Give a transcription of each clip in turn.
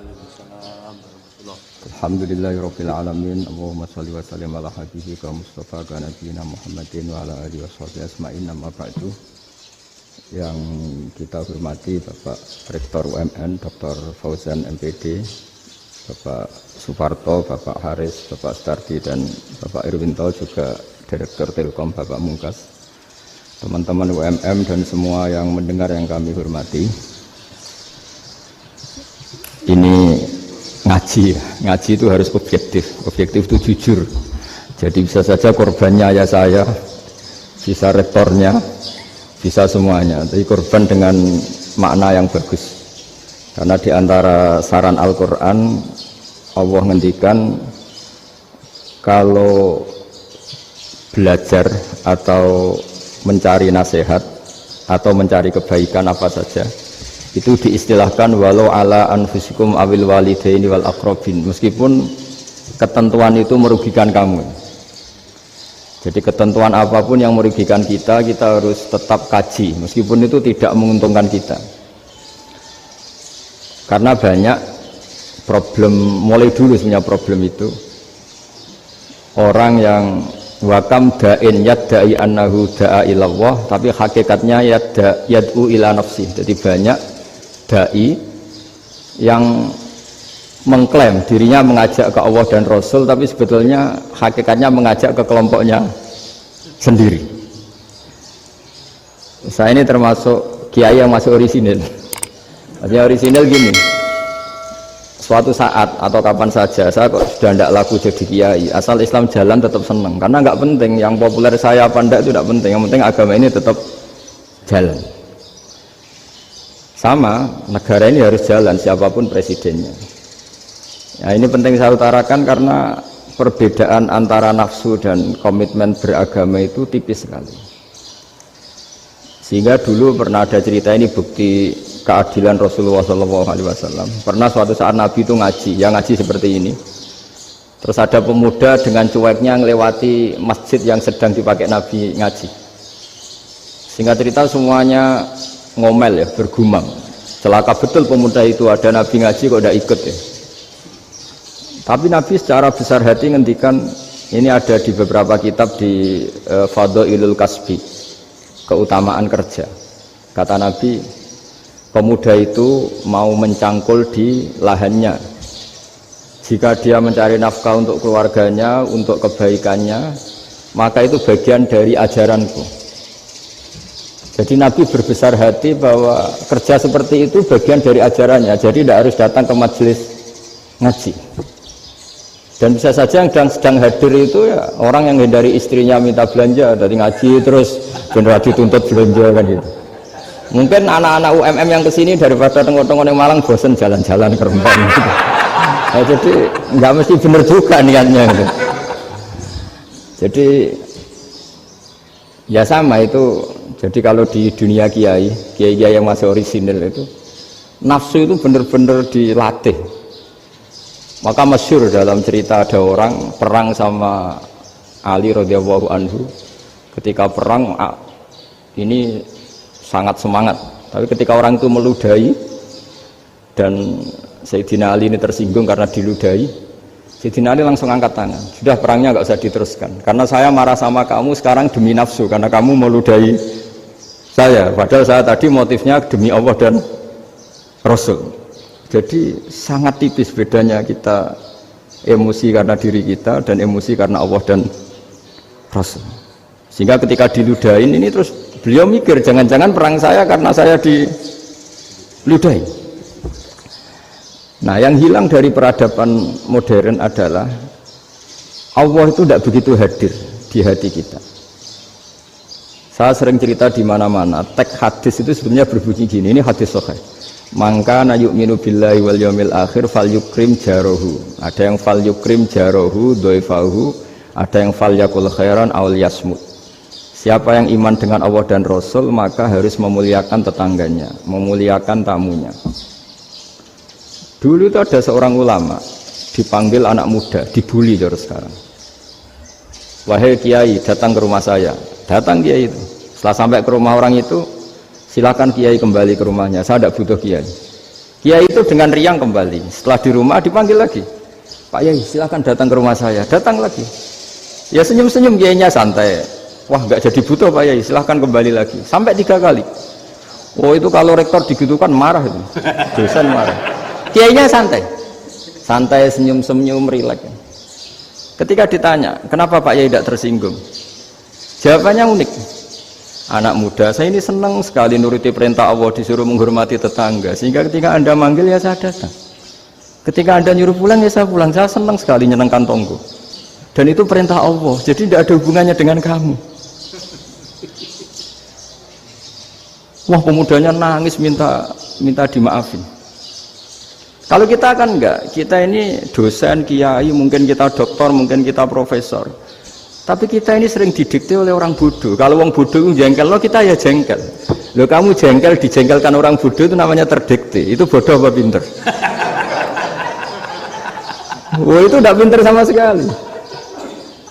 Waalaikumsalam warahmatullahi wabarakatuh. Alhamdulillahirabbil alamin. Allahumma shalli wa sallim ala habibika Mustafa ka nabiyina Muhammadin wa ala alihi washabihi asma'in. Amma ba'du. Yang kita hormati Bapak Rektor UMN Dr. Fauzan MPD, Bapak Suparto, Bapak Haris, Bapak Stardi dan Bapak Irwinto, juga Direktur Telkom Bapak Mungkas, teman-teman UMM dan semua yang mendengar yang kami hormati. Ini ngaji itu harus objektif itu jujur. Jadi bisa saja korbannya ayah saya, bisa rektornya, bisa semuanya. Tapi korban dengan makna yang bagus. Karena di antara saran Al-Quran, Allah ngendikan kalau belajar atau mencari nasihat atau mencari kebaikan apa saja, itu diistilahkan walau ala anfusikum awil walidaini wal aqrabin, meskipun ketentuan itu merugikan kamu. Jadi ketentuan apapun yang merugikan kita harus tetap kaji meskipun itu tidak menguntungkan kita. Karena banyak problem, mulai dulu sebenarnya problem itu orang yang wakam da'in yadda'i annahu da'a ilallah tapi hakikatnya yad'u ila nafsi. Jadi banyak dai yang mengklaim dirinya mengajak ke Allah dan Rasul tapi sebetulnya hakikatnya mengajak ke kelompoknya sendiri. Saya ini termasuk kiai yang masih orisinil. Artinya orisinil gini, suatu saat atau kapan saja saya kok sudah tidak laku jadi kiai, asal Islam jalan tetap senang, karena nggak penting yang populer saya apa enggak itu tidak penting, yang penting agama ini tetap jalan. Sama, negara ini harus jalan siapapun presidennya. Ya, ini penting saya utarakan karena perbedaan antara nafsu dan komitmen beragama itu tipis sekali. Sehingga dulu pernah ada cerita, ini bukti keadilan Rasulullah SAW. Pernah suatu saat Nabi itu ngaji, yang ngaji seperti ini. Terus ada pemuda dengan cueknya ngelewati masjid yang sedang dipakai Nabi ngaji. Singkat cerita semuanya ngomel ya, bergumam, celaka betul pemuda itu, ada Nabi ngaji kok tidak ikut ya. Tapi Nabi secara besar hati ngendikan, ini ada di beberapa kitab di Fadhailul Kasbi, keutamaan kerja. Kata Nabi, pemuda itu mau mencangkul di lahannya. Jika dia mencari nafkah untuk keluarganya, untuk kebaikannya, maka itu bagian dari ajaranku. Jadi Nabi berbesar hati bahwa kerja seperti itu bagian dari ajarannya. Jadi tidak harus datang ke majelis ngaji. Dan bisa saja yang sedang hadir itu ya orang yang hindari istrinya minta belanja dari ngaji terus benar dituntut belanja kan gitu. Mungkin anak-anak UMM yang kesini daripada tengok-tengok yang Malang bosan jalan-jalan ke Rembang gitu. Nah, jadi nggak mesti benar juga niatnya gitu. Jadi ya sama itu. Jadi kalau di dunia kiai yang masih orisinil itu nafsu itu benar-benar dilatih. Maka masyhur dalam cerita ada orang perang sama Ali radhiyallahu anhu. Ketika perang ini sangat semangat, tapi ketika orang itu meludahi dan Sayyidina Ali ini tersinggung karena diludahi, Sayyidina Ali langsung angkat tangan, sudah perangnya nggak usah diteruskan karena saya marah sama kamu sekarang demi nafsu karena kamu meludahi saya, padahal saya tadi motifnya demi Allah dan Rasul. Jadi sangat tipis bedanya kita emosi karena diri kita dan emosi karena Allah dan Rasul. Sehingga ketika diludahin ini terus beliau mikir jangan-jangan perang saya karena saya diludahi. Nah, yang hilang dari peradaban modern adalah Allah itu tidak begitu hadir di hati kita. Saya sering cerita di mana-mana, teks hadis itu sebenarnya berbunyi gini, ini hadis sahih. Mangka na yu'minu billahi wal yaumil akhir fal yukrim jarohu. Ada yang fal yukrim jarohu doifahu, ada yang fal yakul khairan aw yasmut. Siapa yang iman dengan Allah dan Rasul maka harus memuliakan tetangganya, memuliakan tamunya. Dulu itu ada seorang ulama dipanggil anak muda, dibully terus sekarang. Wahai kiai, datang ke rumah saya. Datang kiai itu. Setelah sampai ke rumah orang itu, silakan kiai kembali ke rumahnya. Saya tidak butuh kiai. Kiai itu dengan riang kembali. Setelah di rumah dipanggil lagi, Pak Yai silahkan datang ke rumah saya. Datang lagi. Ya senyum-senyum, kiainya santai. Wah nggak jadi butuh Pak Yai, silahkan kembali lagi. Sampai 3 kali. Oh itu kalau rektor digitukan marah itu, dosen marah. Kiainya santai, santai senyum-senyum rileks. Ketika ditanya, kenapa Pak Yai tidak tersinggung? Jawabannya unik. Anak muda, saya ini senang sekali nuruti perintah Allah, disuruh menghormati tetangga. Sehingga ketika Anda manggil ya saya datang. Ketika Anda nyuruh pulang ya saya pulang. Saya senang sekali nyenangkan tonggo. Dan itu perintah Allah, jadi tidak ada hubungannya dengan kamu. Wah pemudanya nangis minta dimaafin. Kalau kita kan enggak, kita ini dosen, kiai, mungkin kita doktor, mungkin kita profesor. Tapi kita ini sering didikte oleh orang bodoh. Kalau orang bodoh itu jengkel, lo kita ya jengkel. Lo kamu jengkel, dijengkelkan orang bodoh itu namanya terdikte. Itu bodoh apa pinter? Wah itu tidak pinter sama sekali.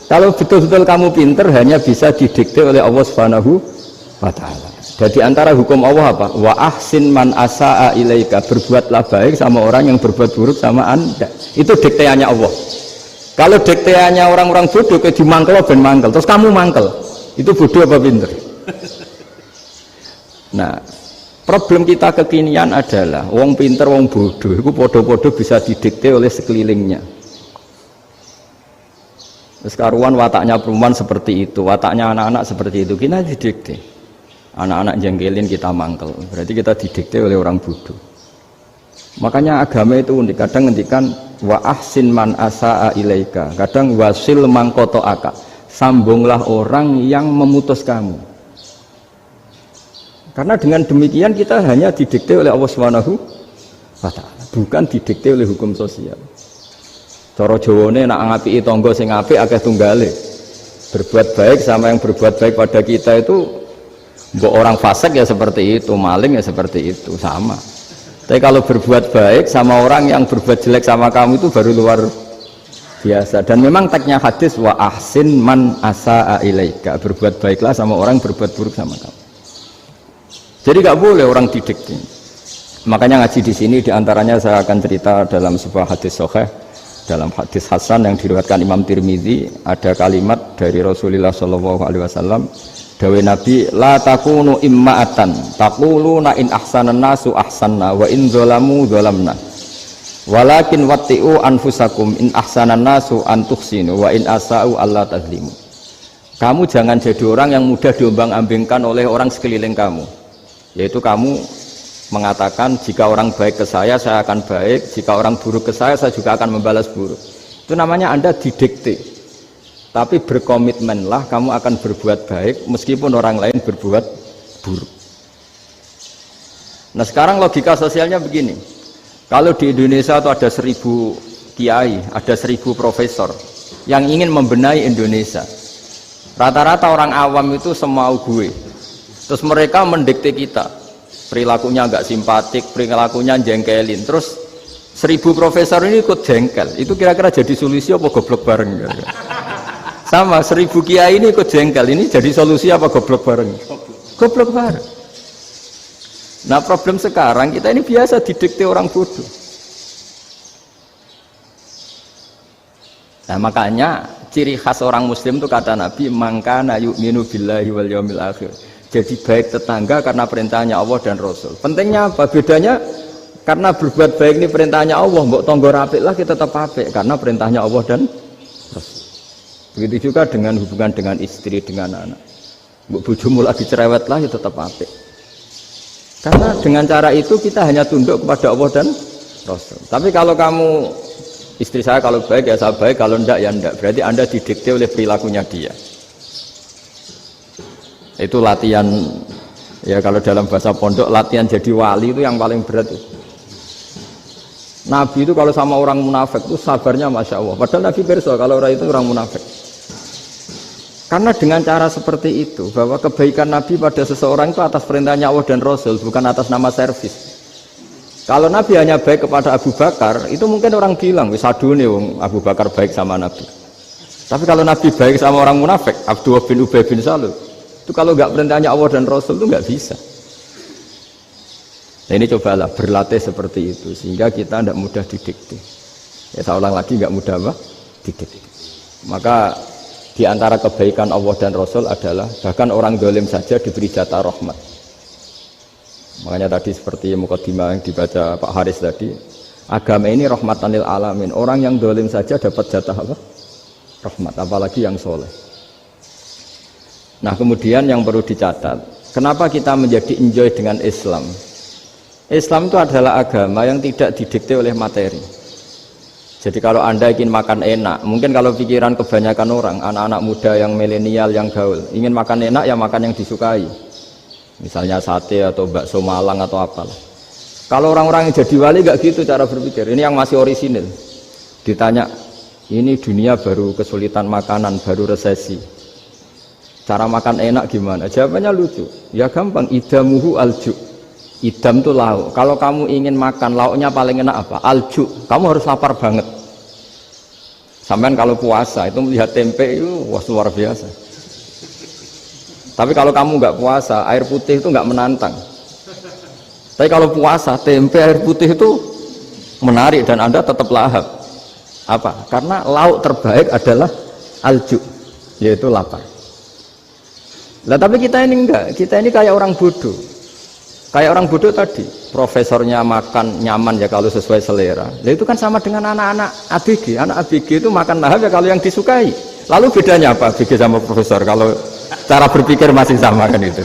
Kalau betul-betul kamu pinter, hanya bisa didikte oleh Allah Subhanahu wa Ta'ala. Jadi antara hukum Allah apa? Wa ahsin man asa'a ilaika, berbuatlah baik sama orang yang berbuat buruk sama Anda. Itu dikteannya Allah. Kalau dikteannya orang-orang bodoh kayak dimangkel ben mangkel, terus kamu mangkel. Itu bodoh apa pinter? Nah, problem kita kekinian adalah wong pinter, wong bodoh itu podo-podo bisa didikte oleh sekelilingnya. Sekarang wataknya perempuan seperti itu, wataknya anak-anak seperti itu, kita didikte. Anak-anak jengkelin kita mangkel, berarti kita didikte oleh orang bodoh. Makanya agama itu unik, kadang ngendikan wa ahsin man asa'a ilaika, kadang wasil man qata'aka, sambunglah orang yang memutus kamu. Karena dengan demikian kita hanya didikte oleh Allah Subhanahu wa Ta'ala, bukan didikte oleh hukum sosial. Cara Jawane nak ngapiki tangga sing apik akeh tunggale. Berbuat baik sama yang berbuat baik pada kita itu, mbok orang fasik ya seperti itu, maling ya seperti itu, sama. Tapi kalau berbuat baik sama orang yang berbuat jelek sama kamu itu baru luar biasa. Dan memang teksnya hadis wa ahsin man asa'a ilaika, berbuat baiklah sama orang berbuat buruk sama kamu. Jadi nggak boleh orang didikte. Makanya ngaji di sini diantaranya saya akan cerita dalam sebuah hadis sahih, dalam hadis hasan yang diriwayatkan Imam Tirmidzi, ada kalimat dari Rasulullah SAW. Dawe Nabi, la takunu imma'atan taquluna in ahsanan nasu ahsanna wa in zalamu zalamna walakin watti'u anfusakum in ahsanan nasu an tuhsinu wa in asa'u alla tazlimu. Kamu jangan jadi orang yang mudah diombang-ambingkan oleh orang sekeliling kamu, yaitu kamu mengatakan jika orang baik ke saya akan baik, jika orang buruk ke saya juga akan membalas buruk. Itu namanya Anda didikte. Tapi berkomitmenlah kamu akan berbuat baik meskipun orang lain berbuat buruk. Nah sekarang logika sosialnya begini, kalau di Indonesia itu ada 1000 kiai, ada 1000 profesor yang ingin membenahi Indonesia, rata-rata orang awam itu semau gue, terus mereka mendikte kita, perilakunya agak simpatik, perilakunya jengkelin, terus 1000 profesor ini ikut jengkel, itu kira-kira jadi solusi apa goblok bareng? Sama 1000 kiai ini ikut jengkel, ini jadi solusi apa goblok bareng? Goblok bareng. Nah problem sekarang kita ini biasa didikte orang bodoh. Nah makanya ciri khas orang muslim itu kata Nabi, mangkana yu'minu billahi wal yaumil akhir. Jadi baik tetangga karena perintahnya Allah dan Rasul. Pentingnya apa? Bedanya karena berbuat baik ini perintahnya Allah, mbok tonggo apik lah kita tetap apik karena perintahnya Allah dan Rasul. Begitu juga dengan hubungan dengan istri, dengan anak. Bojomu lagi cerewet lah, ya tetap apik. Karena dengan cara itu kita hanya tunduk kepada Allah dan Rasul. Tapi kalau kamu, istri saya kalau baik ya saya baik, kalau enggak ya enggak. Berarti Anda didikte oleh perilakunya dia. Itu latihan, ya kalau dalam bahasa pondok, latihan jadi wali itu yang paling berat. Nabi itu kalau sama orang munafik itu sabarnya Masya Allah. Padahal Nabi berso kalau orang itu orang munafik. Karena dengan cara seperti itu, bahwa kebaikan Nabi pada seseorang itu atas perintahnya Allah dan Rasul, bukan atas nama servis. Kalau Nabi hanya baik kepada Abu Bakar, itu mungkin orang bilang, wisadune Abu Bakar baik sama Nabi. Tapi kalau Nabi baik sama orang munafik, Abdullah bin Ubay bin Salul, itu kalau nggak perintahnya Allah dan Rasul itu nggak bisa. Nah, ini cobalah berlatih seperti itu sehingga kita tidak mudah didikte. Ya saya ulang lagi, nggak mudah apa? Didikte. Maka di antara kebaikan Allah dan Rasul adalah bahkan orang dolim saja diberi jatah rahmat. Makanya tadi seperti mukadimah yang dibaca Pak Haris tadi, agama ini rahmatan lil alamin. Orang yang dolim saja dapat jatah apa? Rahmat, apalagi yang soleh. Nah kemudian yang perlu dicatat, kenapa kita menjadi enjoy dengan Islam? Islam itu adalah agama yang tidak didikte oleh materi. Jadi kalau Anda ingin makan enak, mungkin kalau pikiran kebanyakan orang, anak-anak muda yang milenial, yang gaul, ingin makan enak ya makan yang disukai. Misalnya sate atau bakso Malang atau apalah. Kalau orang-orang yang jadi wali gak gitu cara berpikir. Ini yang masih orisinil. Ditanya, ini dunia baru kesulitan makanan, baru resesi. Cara makan enak gimana? Jawabannya lucu. Ya gampang, idamuhu alju. Idam itu lauk. Kalau kamu ingin makan lauknya paling enak apa? Alju. Kamu harus lapar banget. Sampai kalau puasa itu melihat tempe itu wah luar biasa. Tapi kalau kamu nggak puasa, air putih itu nggak menantang. Tapi kalau puasa, tempe air putih itu menarik dan Anda tetap lahap. Apa? Karena lauk terbaik adalah alju, yaitu lapar. Lah tapi kita ini enggak, kita ini kayak orang bodoh. Kayak orang bodoh tadi, profesornya makan nyaman ya kalau sesuai selera. Nah, itu kan sama dengan anak-anak ABG. Anak ABG itu makan lahap ya kalau yang disukai. Lalu bedanya apa ABG sama profesor? Kalau cara berpikir masih sama kan itu.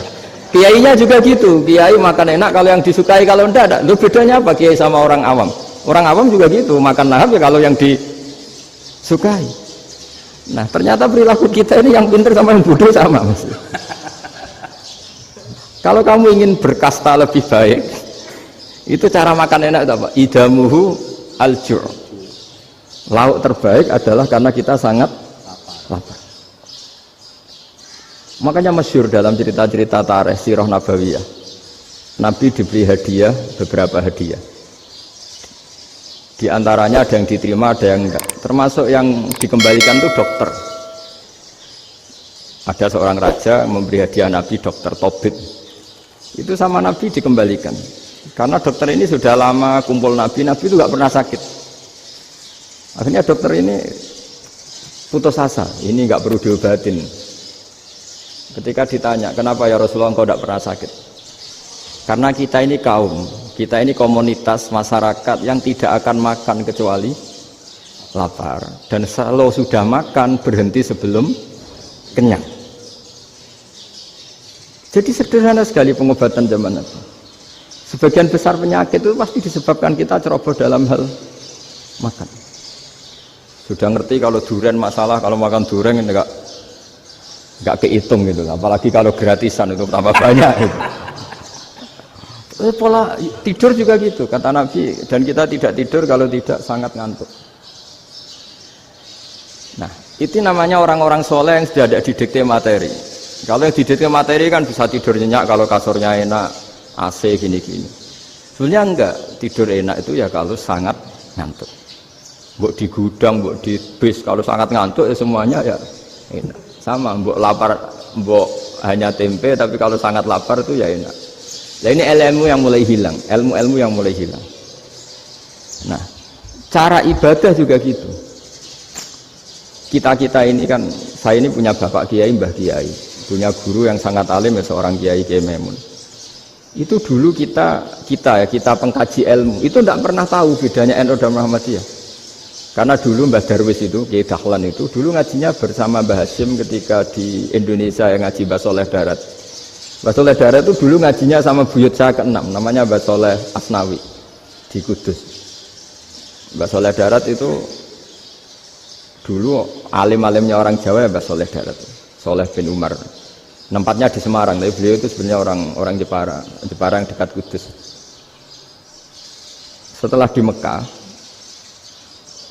Kiainya juga gitu. Kiai makan enak kalau yang disukai, kalau enggak ada. Lalu bedanya apa kiai sama orang awam? Orang awam juga gitu, makan lahap ya kalau yang disukai. Nah, ternyata perilaku kita ini yang pintar sama yang bodoh sama, Mas. Kalau kamu ingin berkasta lebih baik, itu cara makan enak itu apa? Idamuhu al-ju'. Lauk terbaik adalah karena kita sangat lapar. Makanya masyhur dalam cerita-cerita tarikh sirah nabawiyah. Nabi diberi hadiah, beberapa hadiah. Di antaranya ada yang diterima, ada yang enggak. Termasuk yang dikembalikan itu dokter. Ada seorang raja memberi hadiah Nabi dokter Tobit. Itu sama Nabi dikembalikan karena dokter ini sudah lama kumpul Nabi itu gak pernah sakit. Akhirnya dokter ini putus asa, ini gak perlu diobatin. Ketika ditanya, kenapa ya Rasulullah engkau gak pernah sakit? Karena kita ini kaum, kita ini komunitas masyarakat yang tidak akan makan kecuali lapar, dan kalau sudah makan berhenti sebelum kenyang. Jadi sederhana sekali pengobatan zaman itu. Sebagian besar penyakit itu pasti disebabkan kita ceroboh dalam hal makan. Sudah ngerti kalau durian masalah, kalau makan durian enggak kehitung gitu. Apalagi kalau gratisan itu tambah banyak itu. Pola tidur juga gitu kata Nabi, dan kita tidak tidur kalau tidak sangat ngantuk. Nah, itu namanya orang-orang soleh yang sudah ada didikte materi. Kalau yang didikte materi kan bisa tidur nyenyak kalau kasurnya enak, AC gini-gini. Sebenarnya enggak, tidur enak itu ya kalau sangat ngantuk. Mbok di gudang, mbok di bis, kalau sangat ngantuk ya semuanya ya enak. Sama, mbok lapar, mbok hanya tempe, tapi kalau sangat lapar itu ya enak. Nah ini ilmu yang mulai hilang, ilmu-ilmu yang mulai hilang. Nah, cara ibadah juga gitu. Kita ini kan, saya ini punya bapak kiai, mbah kiai. Punya guru yang sangat alim ya seorang Kiai Maimun. Itu dulu kita pengkaji ilmu itu tidak pernah tahu bedanya NU dan Muhammadiyah. Karena dulu Mbah Darwis itu Kiai Dahlan itu dulu ngajinya bersama Mbah Hasyim ketika di Indonesia yang ngaji Mbah Soleh Darat. Mbah Soleh Darat itu dulu ngajinya sama buyut saya ke-6 namanya Mbah Soleh Asnawi di Kudus. Mbah Soleh Darat itu dulu alim-alimnya orang Jawa ya Mbah Soleh Darat, Soleh bin Umar. Tempatnya di Semarang, tapi beliau itu sebenarnya orang Jepara yang dekat Kudus. Setelah di Mekah,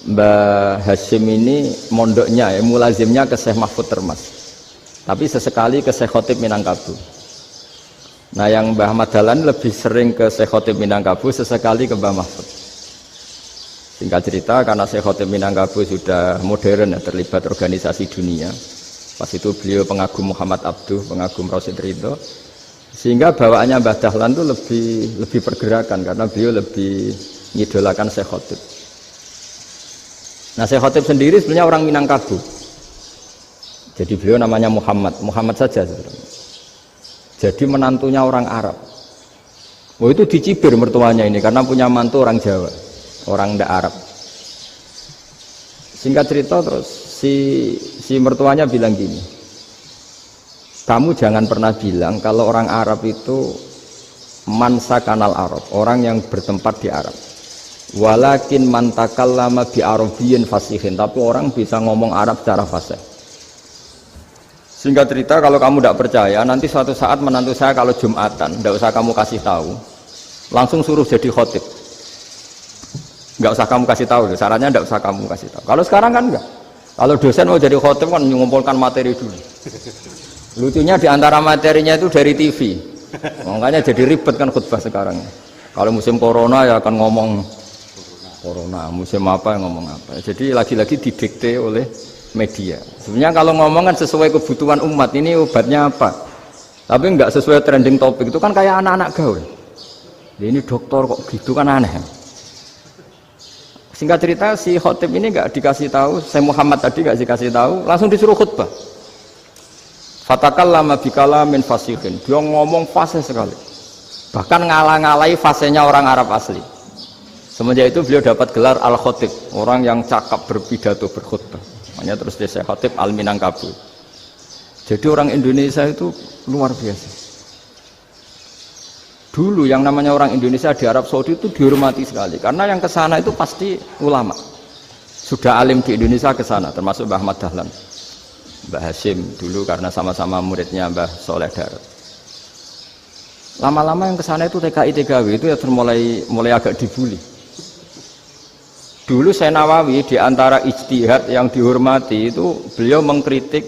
Mbah Hasyim ini mondoknya, mulazimnya ke Syekh Mahfud Termas, tapi sesekali ke Syekh Khotib Minangkabau. Nah yang Mbah Ahmad Dahlan lebih sering ke Syekh Khotib Minangkabau, sesekali ke Mbah Mahfud. Singkat cerita, karena Syekh Khotib Minangkabau sudah modern ya, terlibat organisasi dunia. Pas itu beliau pengagum Muhammad Abduh, pengagum Rasid Ridho. Sehingga bawaannya Mbah Dahlan itu lebih pergerakan karena beliau lebih ngidolakan Syekh Khotib. Nah, Syekh Khotib sendiri sebenarnya orang Minangkabau. Jadi beliau namanya Muhammad saja sebenarnya. Jadi menantunya orang Arab. Oh, itu dicibir mertuanya ini karena punya mantu orang Jawa, orang ndak Arab. Singkat cerita terus si mertuanya bilang gini, kamu jangan pernah bilang kalau orang Arab itu mansa kanal Arab, orang yang bertempat di Arab. Walakin man takallama bi arabiyyin fasihin, tapi orang bisa ngomong Arab secara fasih. Singkat cerita, kalau kamu tidak percaya, nanti suatu saat menantu saya kalau Jumatan, tidak usah kamu kasih tahu, langsung suruh jadi khotib. Nggak usah kamu kasih tahu, sarannya tidak usah kamu kasih tahu. Kalau sekarang kan enggak. Kalau dosen mau jadi khotib kan mengumpulkan materi dulu. Lucunya di antara materinya itu dari TV. Makanya jadi ribet kan khutbah sekarang. Kalau musim corona ya akan ngomong corona, musim apa yang ngomong apa. Jadi lagi-lagi didikte oleh media. Sebenarnya kalau ngomong kan sesuai kebutuhan umat, ini obatnya apa. Tapi enggak sesuai trending topik, itu kan kayak anak-anak gaul. Ini dokter kok gitu kan aneh. Singkat cerita si khotib ini enggak dikasih tahu, saya Muhammad tadi enggak dikasih tahu, langsung disuruh khutbah. Fatakallama bikalamin fasihin. Dia ngomong fasih sekali. Bahkan ngalah-ngalahi fasihnya orang Arab asli. Semenjak itu beliau dapat gelar Al-Khotib, orang yang cakap berpidato berkhutbah. Makanya terus dia Khotib Al-Minangkabau. Jadi orang Indonesia itu luar biasa. Dulu yang namanya orang Indonesia di Arab Saudi itu dihormati sekali karena yang ke sana itu pasti ulama. Sudah alim di Indonesia ke sana, termasuk Mbah Ahmad Dahlan, Mbah Hasyim dulu karena sama-sama muridnya Mbah Soleh Darat. Lama-lama yang ke sana itu TKI TKW itu ya mulai agak dibully. Dulu Syekh Nawawi di antara ijtihad yang dihormati itu beliau mengkritik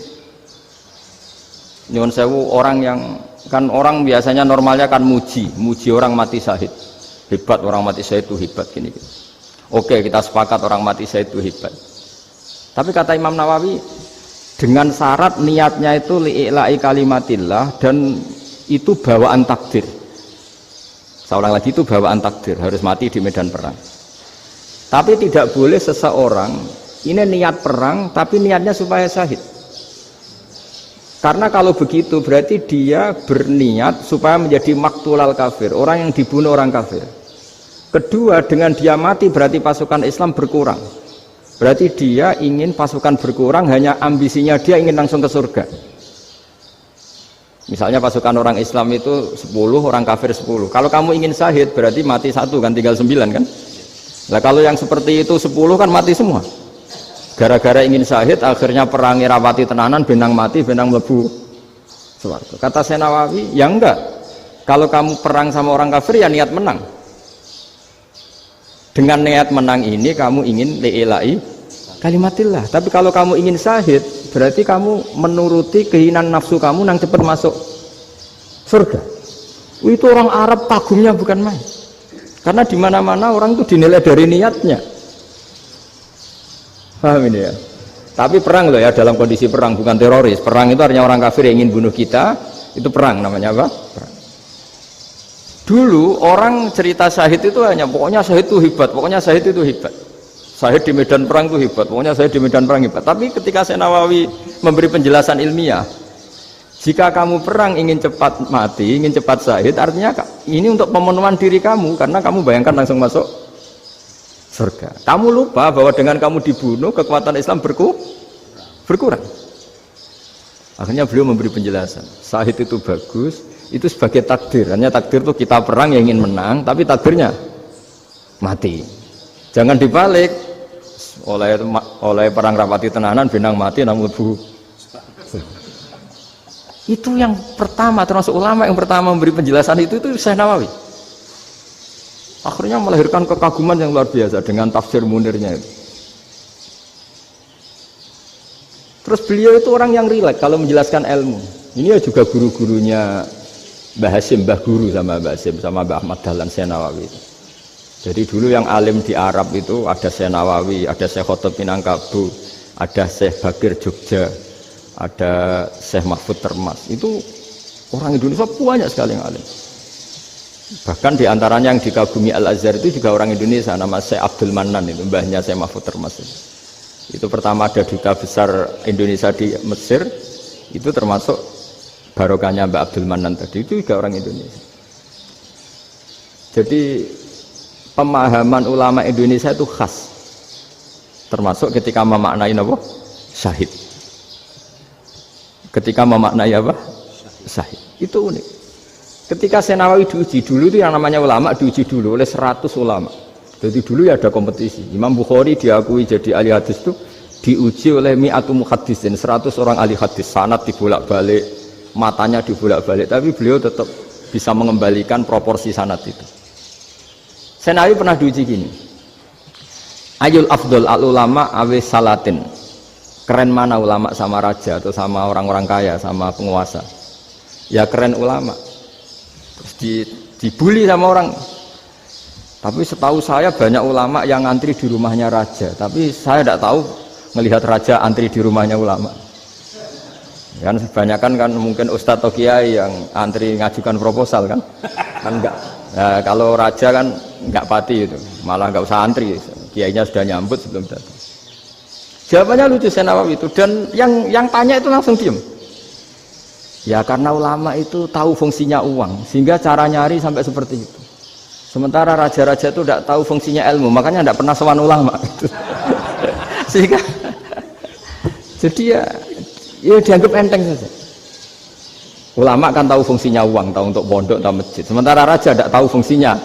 nyuwun sewu orang yang kan orang biasanya normalnya kan muji orang mati syahid. Hebat orang mati syahid itu hebat gini. Oke, kita sepakat orang mati syahid itu hebat. Tapi kata Imam Nawawi dengan syarat niatnya itu li'ila'i kalimatillah dan itu bawaan takdir. Seorang lagi itu bawaan takdir, harus mati di medan perang. Tapi tidak boleh seseorang ini niat perang tapi niatnya supaya syahid. Karena kalau begitu berarti dia berniat supaya menjadi maktulal kafir, orang yang dibunuh orang kafir. Kedua, dengan dia mati berarti pasukan Islam berkurang. Berarti dia ingin pasukan berkurang, hanya ambisinya dia ingin langsung ke surga. Misalnya pasukan orang Islam itu 10, orang kafir 10. Kalau kamu ingin syahid berarti mati 1 kan, tinggal 9 kan. Nah kalau yang seperti itu 10 kan mati semua. Gara-gara ingin syahid akhirnya perangi rapati tenanan, benang mati, benang mlebu swarga. Kata Syekh Nawawi, ya enggak. Kalau kamu perang sama orang kafir ya niat menang. Dengan niat menang ini kamu ingin li'ila'i kalimatillah. Tapi kalau kamu ingin syahid berarti kamu menuruti keinginan nafsu kamu yang cepat masuk surga. Itu orang Arab kagumnya bukan main. Karena di mana-mana orang itu dinilai dari niatnya. Paham ini ya? Tapi perang loh ya, dalam kondisi perang, bukan teroris. Perang itu artinya orang kafir yang ingin bunuh kita, itu perang namanya apa? Perang. Dulu orang cerita syahid itu hanya pokoknya syahid itu hebat, pokoknya syahid itu hebat. Syahid di medan perang itu hebat, pokoknya syahid di medan perang hebat. Tapi ketika Syekh Nawawi memberi penjelasan ilmiah, jika kamu perang ingin cepat mati, ingin cepat syahid, artinya ini untuk pemenuhan diri kamu, karena kamu bayangkan langsung masuk surga. Kamu lupa bahwa dengan kamu dibunuh, kekuatan Islam berkurang. Akhirnya beliau memberi penjelasan, syahid itu bagus, itu sebagai takdir. Hanya takdir itu kita perang yang ingin menang, tapi takdirnya mati. Jangan dibalik, oleh perang rapati tenanan, benang mati, namun bu. Itu yang pertama, termasuk ulama yang pertama memberi penjelasan itu Syekh Nawawi. Akhirnya melahirkan kekaguman yang luar biasa dengan tafsir Munirnya itu. Terus beliau itu orang yang rileks kalau menjelaskan ilmu. Ini ya juga guru-gurunya Mbah Hasyim, Mbah Guru sama Mbah Hasyim sama Mbah Ahmad Dahlan Syekh Nawawi. Jadi dulu yang alim di Arab itu ada Syekh Nawawi, ada Syekh Khotib Minangkabau, ada Syekh Bakir Jogja, ada Syekh Mahfud Termas. Itu Orang Indonesia banyak sekali yang alim. Bahkan diantaranya yang dikagumi Al-Azhar itu juga orang Indonesia, nama Syekh Abdul Manan, itu mbahnya Syekh Mahfud termasuk. Itu pertama ada duta besar Indonesia di Mesir, itu termasuk barokahnya Mbak Abdul Manan tadi, itu juga orang Indonesia. Jadi pemahaman ulama Indonesia itu khas, termasuk ketika memaknai apa? Syahid. Ketika memaknai apa? Syahid. Itu unik. Ketika Senawawi diuji dulu itu yang namanya ulama diuji dulu oleh 100 ulama. Jadi dulu ya ada kompetisi. Imam Bukhari diakui jadi ahli hadis itu diuji oleh mi'atu muhaddisin, 100 orang ahli hadis, sanad dibolak-balik, matanya dibolak-balik, tapi beliau tetap bisa mengembalikan proporsi sanad itu. Senawawi pernah diuji gini. Ayul afdol al ulama awe salatin. Keren mana ulama sama raja atau sama orang-orang kaya, sama penguasa? Ya keren ulama. Terus dibully sama orang. Tapi setahu saya banyak ulama yang antri di rumahnya raja, tapi saya tidak tahu melihat raja antri di rumahnya ulama. Kan kebanyakan kan mungkin ustadz atau kiai yang antri ngajukan proposal kan enggak. Nah, kalau raja kan enggak pati itu, malah enggak usah antri, kiainya sudah nyambut sebelum datang. Jawabannya lucu Senawawi itu, dan yang tanya itu langsung diam. Ya karena ulama itu tahu fungsinya uang, sehingga cara nyari sampai seperti itu. Sementara raja-raja itu tidak tahu fungsinya ilmu, makanya tidak pernah sowan ulama. Sehingga jadi ya dianggap enteng saja. Ulama kan tahu fungsinya uang, tahu untuk pondok, tahu masjid. Sementara raja tidak tahu fungsinya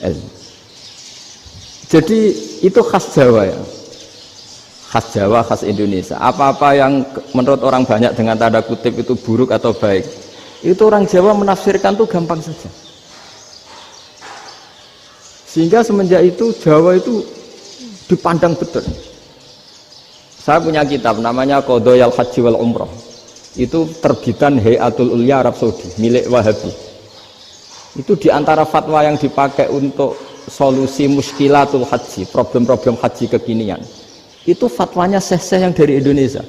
ilmu. Jadi itu khas Jawa ya. Khas Jawa, khas Indonesia. Apa-apa yang menurut orang banyak dengan tanda kutip itu buruk atau baik, itu orang Jawa menafsirkan tuh gampang saja. Sehingga semenjak itu Jawa itu dipandang betul. Saya punya kitab namanya Qadhayal Haji wal Umrah. Itu terbitan Hayatul Ulya Arab Saudi, milik Wahabi. Itu diantara fatwa yang dipakai untuk solusi muskilatul haji, problem-problem haji kekinian. Itu fatwanya syekh-syekh yang dari Indonesia,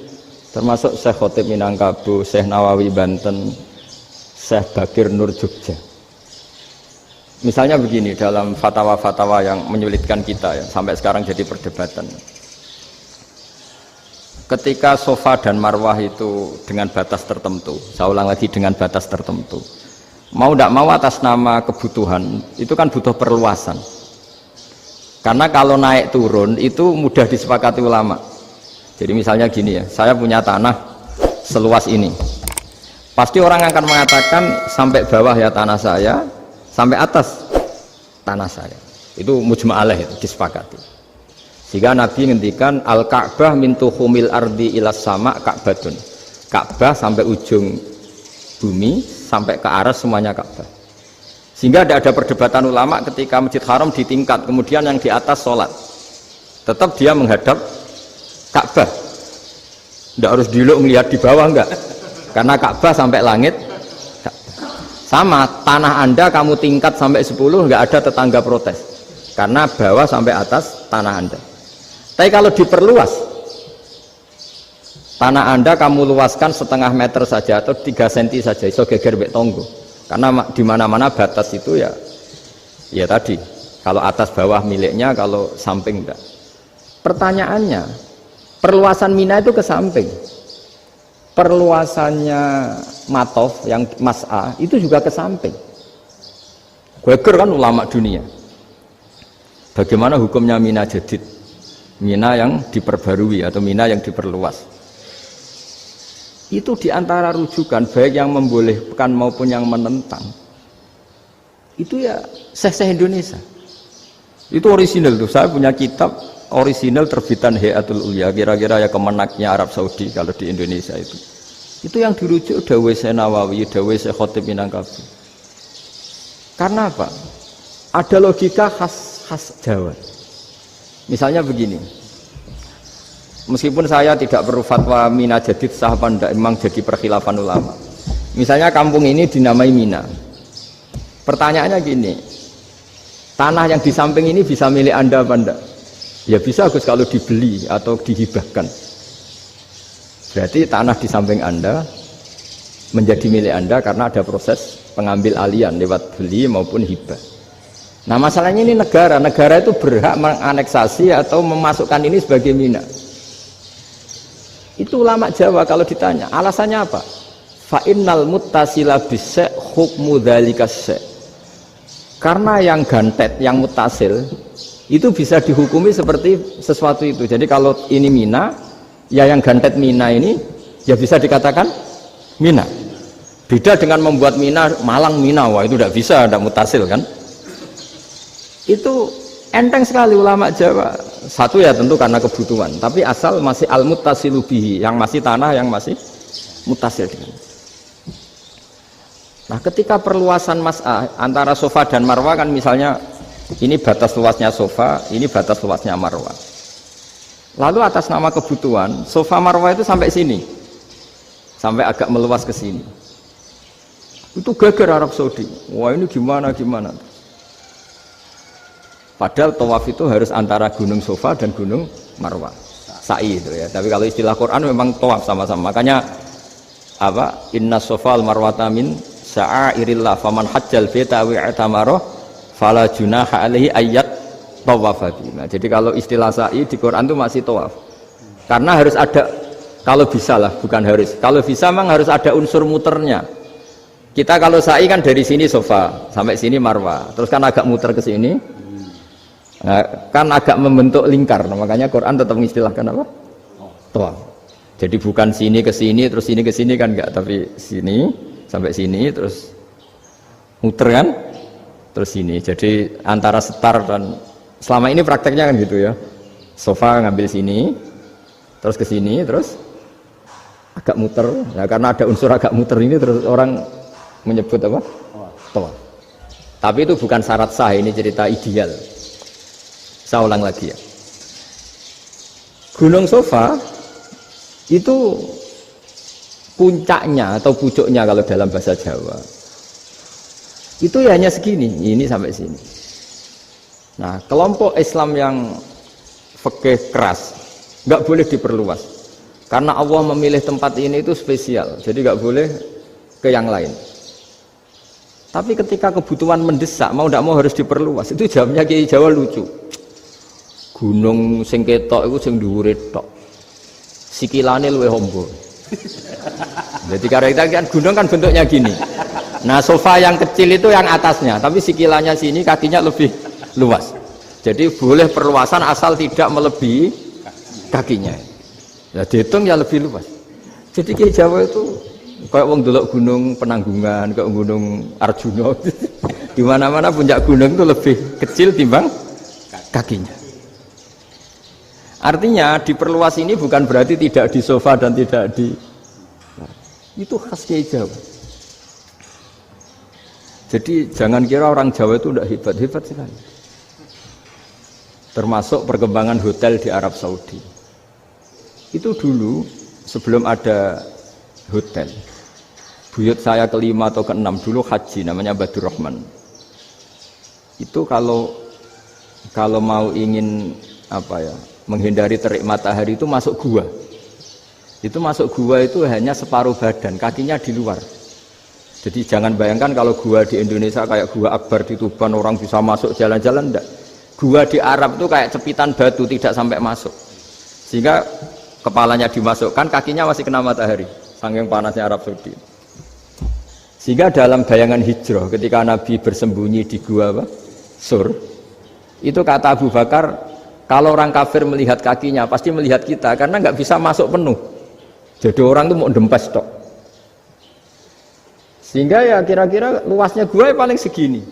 termasuk Syekh Khotib Minangkabau, Syekh Nawawi Banten, Syekh Bakir Nur Jogja. Misalnya begini, dalam fatwa-fatwa yang menyulitkan kita ya, sampai sekarang jadi perdebatan. Ketika sofa dan marwah itu dengan batas tertentu, saya ulang lagi dengan batas tertentu, mau tidak mau atas nama kebutuhan, itu kan butuh perluasan. Karena kalau naik turun itu mudah disepakati ulama. Jadi misalnya gini ya, saya punya tanah seluas ini. Pasti orang akan mengatakan sampai bawah ya tanah saya, sampai atas tanah saya. Itu mujma' alaih, disepakati. Sehingga Nabi ngendikan al-Ka'bah min tuhumil ardi ilas sama Ka'batun. Ka'bah sampai ujung bumi, sampai ke aras semuanya Ka'bah. Sehingga tidak ada perdebatan ulama ketika Masjid Haram di tingkat, kemudian yang di atas sholat tetap dia menghadap Ka'bah, tidak harus dulu melihat di bawah, enggak, karena Ka'bah sampai langit. Sama tanah Anda kamu tingkat sampai 10, enggak ada tetangga protes karena bawah sampai atas tanah Anda. Tapi kalau diperluas, tanah Anda kamu luaskan setengah meter saja atau 3 cm saja, iso geger mbek tonggo. Karena di mana-mana batas itu ya tadi, kalau atas bawah miliknya, kalau samping enggak. Pertanyaannya, perluasan Mina itu ke samping, perluasannya Matof yang Mas'a itu juga ke samping. Geger kan ulama dunia. Bagaimana hukumnya Mina Jadid, Mina yang diperbarui atau Mina yang diperluas? Itu diantara rujukan baik yang membolehkan maupun yang menentang. Itu ya syekh-syekh Indonesia. Itu orisinal tuh. Saya punya kitab orisinal terbitan Hayatul Ulya, kira-kira ya kemenaknya Arab Saudi kalau di Indonesia itu. Itu yang dirujuk dawuh Syekh Nawawi, dawuh Syekh Khotib Minangkabau. Karena apa? Ada logika khas Jawa. Misalnya begini. Meskipun saya tidak perlu fatwa Mina Jadid sah apa enggak, memang jadi perkhilafan ulama. Misalnya kampung ini dinamai Mina. Pertanyaannya gini, tanah yang di samping ini bisa milik Anda apa enggak? Ya bisa Gus kalau dibeli atau dihibahkan. Berarti tanah di samping Anda menjadi milik Anda karena ada proses pengambil alian lewat beli maupun hibah. Nah masalahnya ini negara itu berhak menganeksasi atau memasukkan ini sebagai mina. Itu ulama Jawa kalau ditanya alasannya apa? Fa innal muttasila bis-sa' hukmu dzalika sa'. Karena yang gantet, yang mutasil itu bisa dihukumi seperti sesuatu itu. Jadi kalau ini mina, ya yang gantet mina ini ya bisa dikatakan mina. Beda dengan membuat mina, Malang mina, wah itu tidak bisa, tidak mutasil kan. Itu enteng sekali ulama Jawa. Satu ya tentu karena kebutuhan, tapi asal masih al-muttasilu bihi, yang masih tanah yang masih mutasil dengan. Nah ketika perluasan mas'ah antara sofa dan marwah kan misalnya ini batas luasnya sofa, ini batas luasnya marwah. Lalu atas nama kebutuhan, sofa marwah itu sampai sini, sampai agak meluas ke sini. Itu geger Arab Saudi. Wah ini gimana. Padahal tawaf itu harus antara gunung Sofa dan gunung Marwah. Sa'i itu ya. Tapi kalau istilah Quran memang tawaf sama-sama. Makanya apa? Inna Sofa al-Marwata min sya'airillah faman hajjal baita wa i'tamara fala junaha alaihi ayyat tawafa. Nah, jadi kalau istilah sa'i di Quran itu masih tawaf. Karena harus ada, kalau bisa lah, bukan harus. Kalau bisa memang harus ada unsur muternya. Kita kalau sa'i kan dari sini Sofa sampai sini Marwah, terus kan agak muter ke sini, nah, kan agak membentuk lingkar. Nah, makanya Quran tetap mengistilahkan apa? Tawaf. Jadi bukan sini ke sini terus sini ke sini kan enggak, tapi sini sampai sini terus muter kan, terus sini. Jadi antara setar dan selama ini prakteknya kan gitu ya. Sofa ngambil sini, terus ke sini, terus agak muter. Nah, karena ada unsur agak muter ini terus orang menyebut apa? Tawaf. Tapi itu bukan syarat sah, ini cerita ideal. Saya ulang lagi ya. Gunung Sofa itu puncaknya atau pucuknya kalau dalam bahasa Jawa itu ya hanya segini, ini sampai sini. Nah, kelompok Islam yang fikih keras nggak boleh diperluas karena Allah memilih tempat ini itu spesial, jadi nggak boleh ke yang lain. Tapi ketika kebutuhan mendesak, mau tidak mau harus diperluas. Itu jawabnya Kiai Jawa lucu. Gunung sing ketok itu sing dhuwure tok. Sikilane luwih hombo. Jadi karena kita kan gunung kan bentuknya gini. Nah, sofa yang kecil itu yang atasnya, tapi sikilannya sini kakinya lebih luas. Jadi boleh perluasan asal tidak melebihi kakinya. Ya dihitung ya lebih luas. Jadi Kiai Jawa itu kayak wong delok gunung Penanggungan, kayak gunung Arjuna. Di mana-mana puncak gunung itu lebih kecil timbang kakinya. Artinya diperluas ini bukan berarti tidak di sofa dan tidak di. Nah, itu khas Kiai Jawa. Jadi jangan kira orang Jawa itu tidak hebat sekali. Termasuk perkembangan hotel di Arab Saudi. Itu dulu sebelum ada hotel, buyut saya kelima atau keenam dulu haji, namanya Badur Rahman. Itu kalau mau ingin apa ya, menghindari terik matahari itu masuk gua. Itu masuk gua itu hanya separuh badan, kakinya di luar. Jadi jangan bayangkan kalau gua di Indonesia kayak gua Akbar di Tuban orang bisa masuk jalan-jalan, enggak. Gua di Arab itu kayak cepitan batu, tidak sampai masuk. Sehingga kepalanya dimasukkan, kakinya masih kena matahari. Saking panasnya Arab Saudi. Sehingga dalam bayangan hijrah ketika Nabi bersembunyi di gua Sur, itu kata Abu Bakar, kalau orang kafir melihat kakinya pasti melihat kita karena nggak bisa masuk penuh. Jadi orang tuh mau dempes tok. Sehingga ya kira-kira luasnya gua paling segini.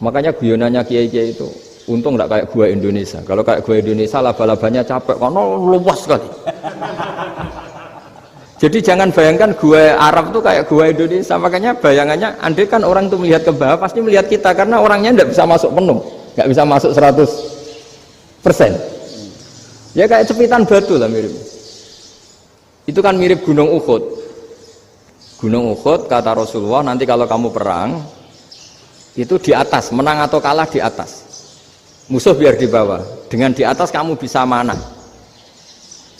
Makanya guyonannya kiai-kiai itu untung nggak kayak gua Indonesia. Kalau kayak gua Indonesia laba-labanya capek karena luas sekali. Jadi jangan bayangkan gua Arab tuh kayak gua Indonesia. Makanya bayangannya andai kan orang tuh melihat ke bawah pasti melihat kita karena orangnya nggak bisa masuk penuh, nggak bisa masuk 100%. Ya kayak cepitan batu lah mirip. Itu kan mirip Gunung Uhud. Gunung Uhud kata Rasulullah nanti kalau kamu perang itu di atas, menang atau kalah di atas. Musuh biar di bawah. Dengan di atas kamu bisa manah.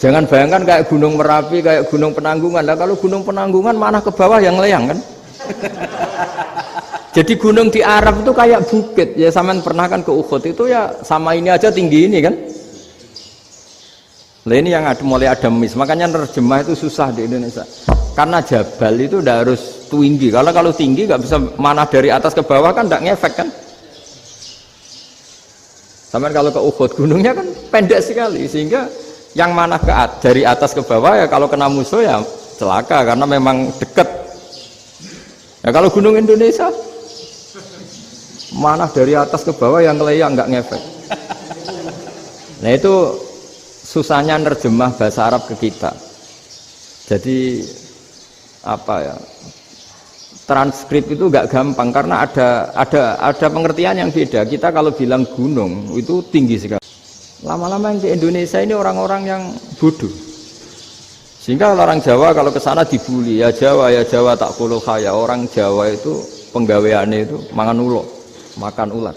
Jangan bayangkan kayak Gunung Merapi, kayak Gunung Penanggungan. Nah, kalau Gunung Penanggungan mana ke bawah yang layang kan? Jadi gunung di Arab itu kayak bukit. Ya sampean pernah kan ke Uhud itu ya sama ini aja tinggi ini kan? Nah ini yang mulai ada mis. Makanya nerjemah itu susah di Indonesia. Karena jabal itu udah harus tinggi. Kalau tinggi nggak bisa manah dari atas ke bawah kan nggak ngefek kan? Sampean kalau ke Uhud gunungnya kan pendek sekali sehingga yang manah dari atas ke bawah ya kalau kena musuh ya celaka karena memang dekat. Ya kalau gunung Indonesia manah dari atas ke bawah yang layang nggak ngefek. Nah itu susahnya nerjemah bahasa Arab ke kita. Jadi apa ya? Transkrip itu nggak gampang karena ada pengertian yang beda. Kita kalau bilang gunung itu tinggi sekali. Lama-lama yang di Indonesia ini orang-orang yang bodoh. Sehingga orang Jawa kalau ke sana dibully, ya Jawa tak puluh kaya. Orang Jawa itu penggaweannya itu makan ular.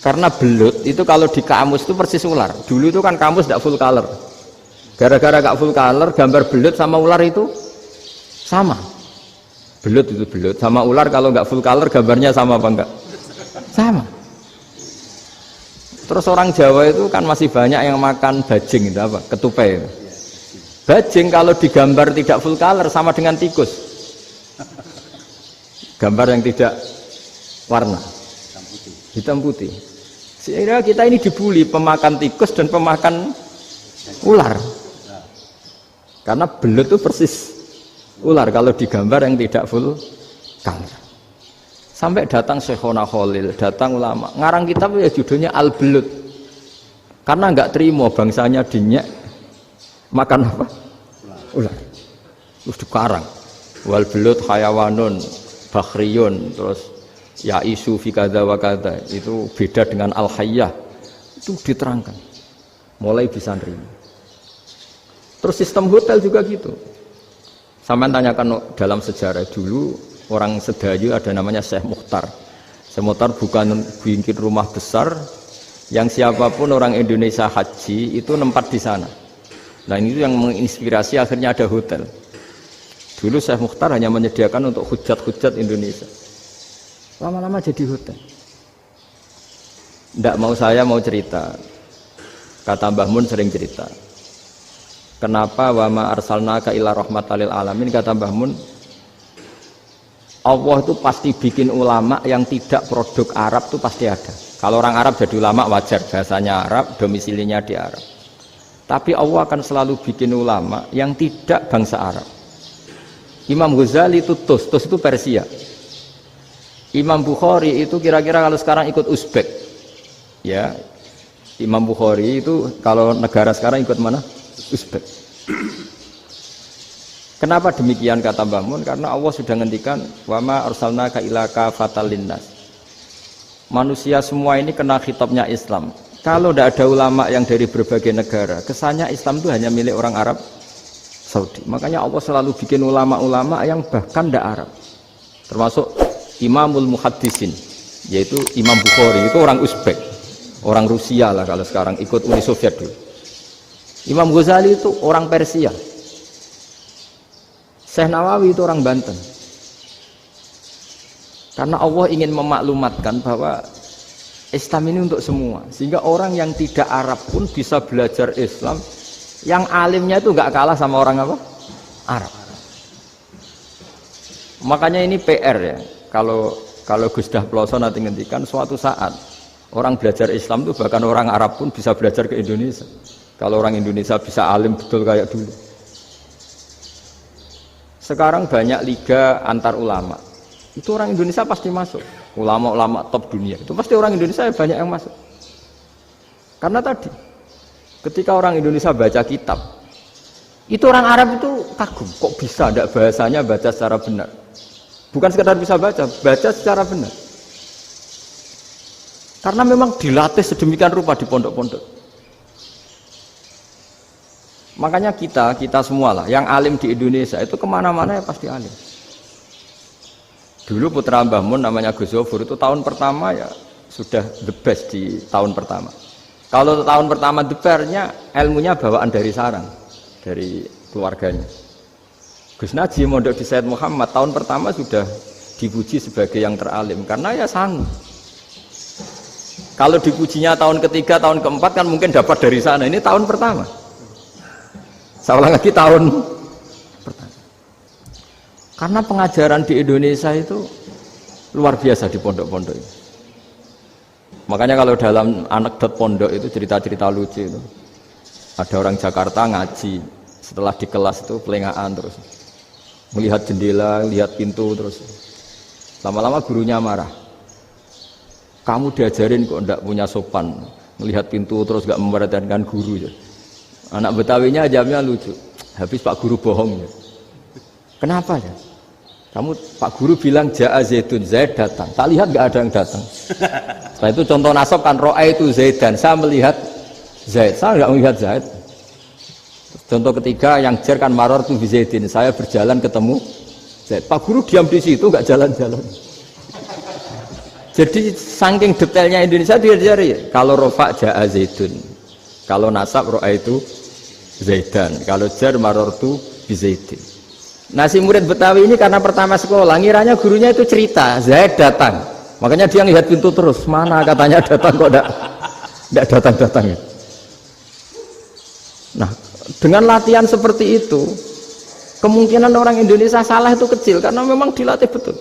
Karena belut itu kalau di kamus itu persis ular. Dulu itu kan kamus tidak full color. Gara-gara gak full color, gambar belut sama ular itu sama. Belut itu belut sama ular kalau nggak full color gambarnya sama apa enggak? Sama. Terus orang Jawa itu kan masih banyak yang makan bajing itu apa? Ketupai. Bajing kalau digambar tidak full color sama dengan tikus. Gambar yang tidak warna. Hitam putih. Sehingga kita ini dibully pemakan tikus dan pemakan ular. Karena belut itu persis ular kalau digambar yang tidak full color. Sampai datang Syekhona Khalil, datang ulama. Ngarang kitab ya judulnya Al-Belut. Karena enggak terima bangsanya dinyak makan apa? Ular. Terus dikarang. Wal belut hayawanun bakhriyun terus ya isu fi kadza wa kadza. Itu beda dengan al-hayyah. Itu diterangkan. Mulai bisa nerima. Terus sistem hotel juga gitu. Sampai tanyakan dalam sejarah dulu orang Sedayu ada namanya Syekh Mukhtar. Syekh Mukhtar bukan bikin rumah besar yang siapapun orang Indonesia haji itu nempat di sana. Nah ini yang menginspirasi akhirnya ada hotel. Dulu Syekh Mukhtar hanya menyediakan untuk hujat-hujat Indonesia. Lama-lama jadi hotel. Nggak mau saya mau cerita. Kata Mbah Mun sering cerita. Kenapa wa ma arsalnaka illa rahmatan lil alamin, kata Mbah Mun, Allah itu pasti bikin ulama yang tidak produk Arab itu pasti ada. Kalau orang Arab jadi ulama wajar, bahasanya Arab, domisilinya di Arab. Tapi Allah akan selalu bikin ulama yang tidak bangsa Arab. Imam Ghazali itu Tus itu Persia. Imam Bukhari itu kira-kira kalau sekarang ikut Uzbek. Ya, Imam Bukhari itu kalau negara sekarang ikut mana? Uzbek. Kenapa demikian kata Mbah Mun? Karena Allah sudah ngendikan wa ma arsalnaka illa kafatal linnas. Manusia semua ini kena khitabnya Islam. Kalau tidak ada ulama yang dari berbagai negara, kesannya Islam itu hanya milik orang Arab Saudi. Makanya Allah selalu bikin ulama-ulama yang bahkan tidak Arab. Termasuk Imamul Muhaddisin, yaitu Imam Bukhari, itu orang Uzbek, orang Rusia lah kalau sekarang ikut Uni Soviet dulu. Imam Ghazali itu orang Persia. Syekh Nawawi itu orang Banten. Karena Allah ingin memaklumatkan bahwa Islam ini untuk semua. Sehingga orang yang tidak Arab pun bisa belajar Islam. Yang alimnya itu nggak kalah sama orang apa? Arab. Makanya ini PR ya. Kalau Gus Dah Ploso nanti ngendikan suatu saat orang belajar Islam itu bahkan orang Arab pun bisa belajar ke Indonesia. Kalau orang Indonesia bisa alim betul kayak dulu. Sekarang banyak liga antar ulama. Itu orang Indonesia pasti masuk. Ulama-ulama top dunia. Itu pasti orang Indonesia banyak yang masuk. Karena tadi, ketika orang Indonesia baca kitab, itu orang Arab itu kagum. Kok bisa ada bahasanya baca secara benar? Bukan sekedar bisa baca secara benar. Karena memang dilatih sedemikian rupa di pondok-pondok. Makanya kita semua lah, yang alim di Indonesia itu kemana-mana ya pasti alim. Dulu putra Mbah Mun namanya Gus Zofur itu tahun pertama ya sudah the best di tahun pertama. Kalau tahun pertama the best-nya ilmunya bawaan dari sarang. dari keluarganya. Gus Naji mondok di Sayyid Muhammad tahun pertama sudah dipuji sebagai yang teralim karena ya sanggup. Kalau dipujinya tahun ketiga, tahun keempat kan mungkin dapat dari sana. Ini tahun pertama. Saya ulang lagi tahun pertama. Karena pengajaran di Indonesia itu luar biasa di pondok-pondok ini. Makanya kalau dalam anekdot pondok itu cerita-cerita lucu itu. Ada orang Jakarta ngaji, setelah di kelas itu pelengahan terus. Melihat jendela, lihat pintu terus. Lama-lama gurunya marah. Kamu diajarin kok ndak punya sopan. Melihat pintu terus gak memperhatikan guru. Anak Betawinya jawabnya lucu. Habis Pak Guru bohong. Kenapa ya? Kamu Pak Guru bilang Ja'a Zaidun, Zaid datang. Tak lihat gak ada yang datang. Setelah itu contoh nasab kan ro'a itu Zaidan. Saya melihat Zaid, saya gak melihat Zaid. Contoh ketiga yang jar kan maror tu Zaidin. Saya berjalan ketemu Zaid. Pak Guru diam di situ gak jalan-jalan. Jadi saking detailnya Indonesia dia cari. Kalau rofa Ja'a Zaidun. Kalau nasab ro'a itu Zaidan. Kalau jar maror tu Zaidin. Nah si murid Betawi ini karena pertama sekolah ngiranya gurunya itu cerita Zaid datang, makanya dia lihat pintu terus mana katanya datang kok tidak datang-datang ya. Nah dengan latihan seperti itu kemungkinan orang Indonesia salah itu kecil karena memang dilatih betul.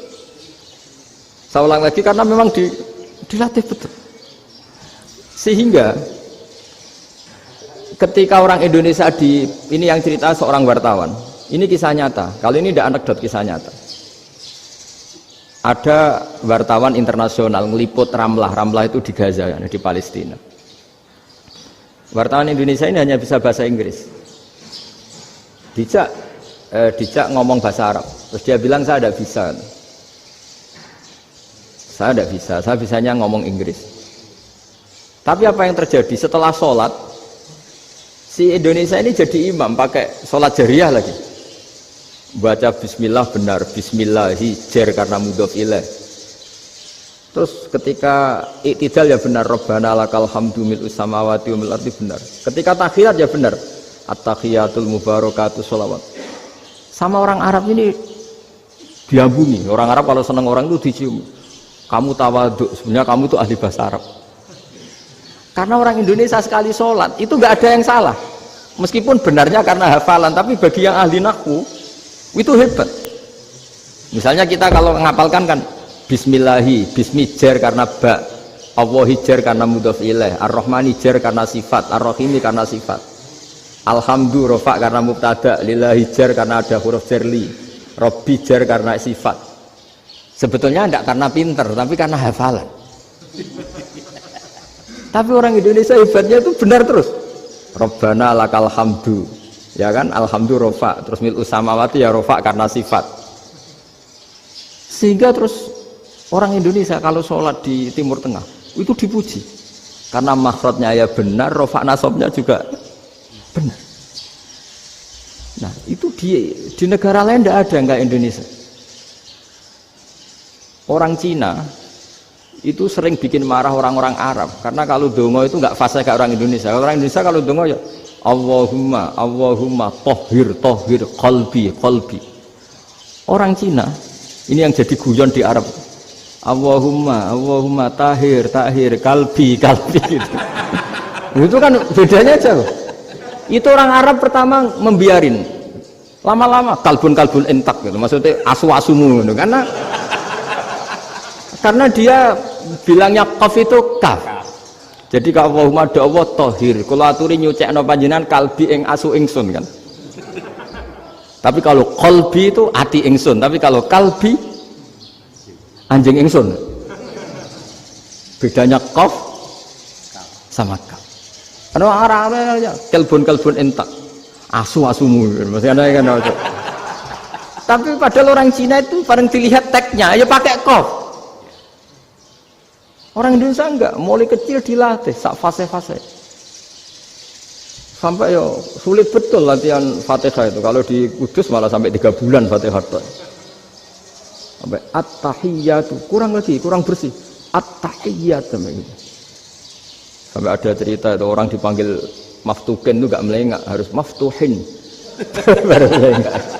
Saya ulang lagi karena memang dilatih betul sehingga ketika orang Indonesia ini yang cerita seorang wartawan. Ini kisah nyata, kalau ini tidak anekdot, kisah nyata. Ada wartawan internasional ngeliput Ramlah itu di Gaza, di Palestina. Wartawan Indonesia ini hanya bisa bahasa Inggris. Dijak ngomong bahasa Arab, terus dia bilang saya tidak bisa. Saya tidak bisa, saya bisanya ngomong Inggris. Tapi apa yang terjadi setelah sholat, si Indonesia ini jadi imam, pakai sholat jariah lagi. Baca bismillah benar, bismillahi jar karena mudhof ilaih. Terus ketika iktidal ya benar, Rabbana lakal hamdu mil'us samawati wa mil'ardi benar. Ketika tahiyat ya benar, at-tahiyatul mubarakatuh sholawat. Sama orang Arab ini diambungi. Orang Arab kalau senang orang itu dicium. Kamu tawaduk, sebenarnya kamu itu ahli bahasa Arab. Karena orang Indonesia sekali sholat itu nggak ada yang salah. Meskipun benarnya karena hafalan, tapi bagi yang ahli nahwu itu hebat. Misalnya kita kalau ngapalkan kan bismillahi, bismi jar karena ba, Allahi jar karena mudhof ilaih, ar-rahmani jar karena sifat, ar-rahimi karena sifat, alhamdu rofa karena mubtada, lillahi jar karena ada huruf jar li, robbi jar karena sifat. Sebetulnya tidak karena pinter tapi karena hafalan. Tapi orang Indonesia hebatnya itu benar terus. Rabbana lakal hamdu, ya kan, alhamdu rofa, terus mil'us samawati ya rofa karena sifat. Sehingga terus orang Indonesia kalau sholat di Timur Tengah itu dipuji karena makhrajnya ya benar, rofa nasabnya juga benar. Nah itu di negara lain tidak ada nggak Indonesia. Orang Cina itu sering bikin marah orang-orang Arab karena kalau dongo itu nggak fasih kayak orang Indonesia. Orang Indonesia kalau dongo ya Allahumma tohir qalbi. Orang Cina ini yang jadi guyon di Arab. Allahumma tahir kalbi gitu. Itu kan bedanya jauh. Itu orang Arab pertama membiarin. Lama-lama kalbun entak gitu. Maksudnya asu-asumu gitu. Karena dia bilangnya qaf itu kaf. Jadi kalau Allahumma Allah tohir, kalau aturi nyucekno panjenengan kalbi ing asu ingsun kan. Tapi kalau qalbi itu ati ingsun, tapi kalau kalbi anjing ingsun. Bedanya qaf sama kaf. Karena orang-orang kalbun entak, asu-asumu, maksudnya kan. Tapi padahal orang Cina itu paling dilihat teksnya ya pakai qaf. Orang Indonesia enggak, mulai kecil dilatih sak fase-fase. Sampai yo sulit betul latihan Fatihah itu. Kalau di Kudus malah sampai 3 bulan Fatihah itu. Sampai at-tahiyyatu, kurang bersih. At-tahiyyat sampai gitu. Sampai ada cerita itu orang dipanggil maftuhin itu enggak melengak, harus maftuhin. Baru mulai enggak ada.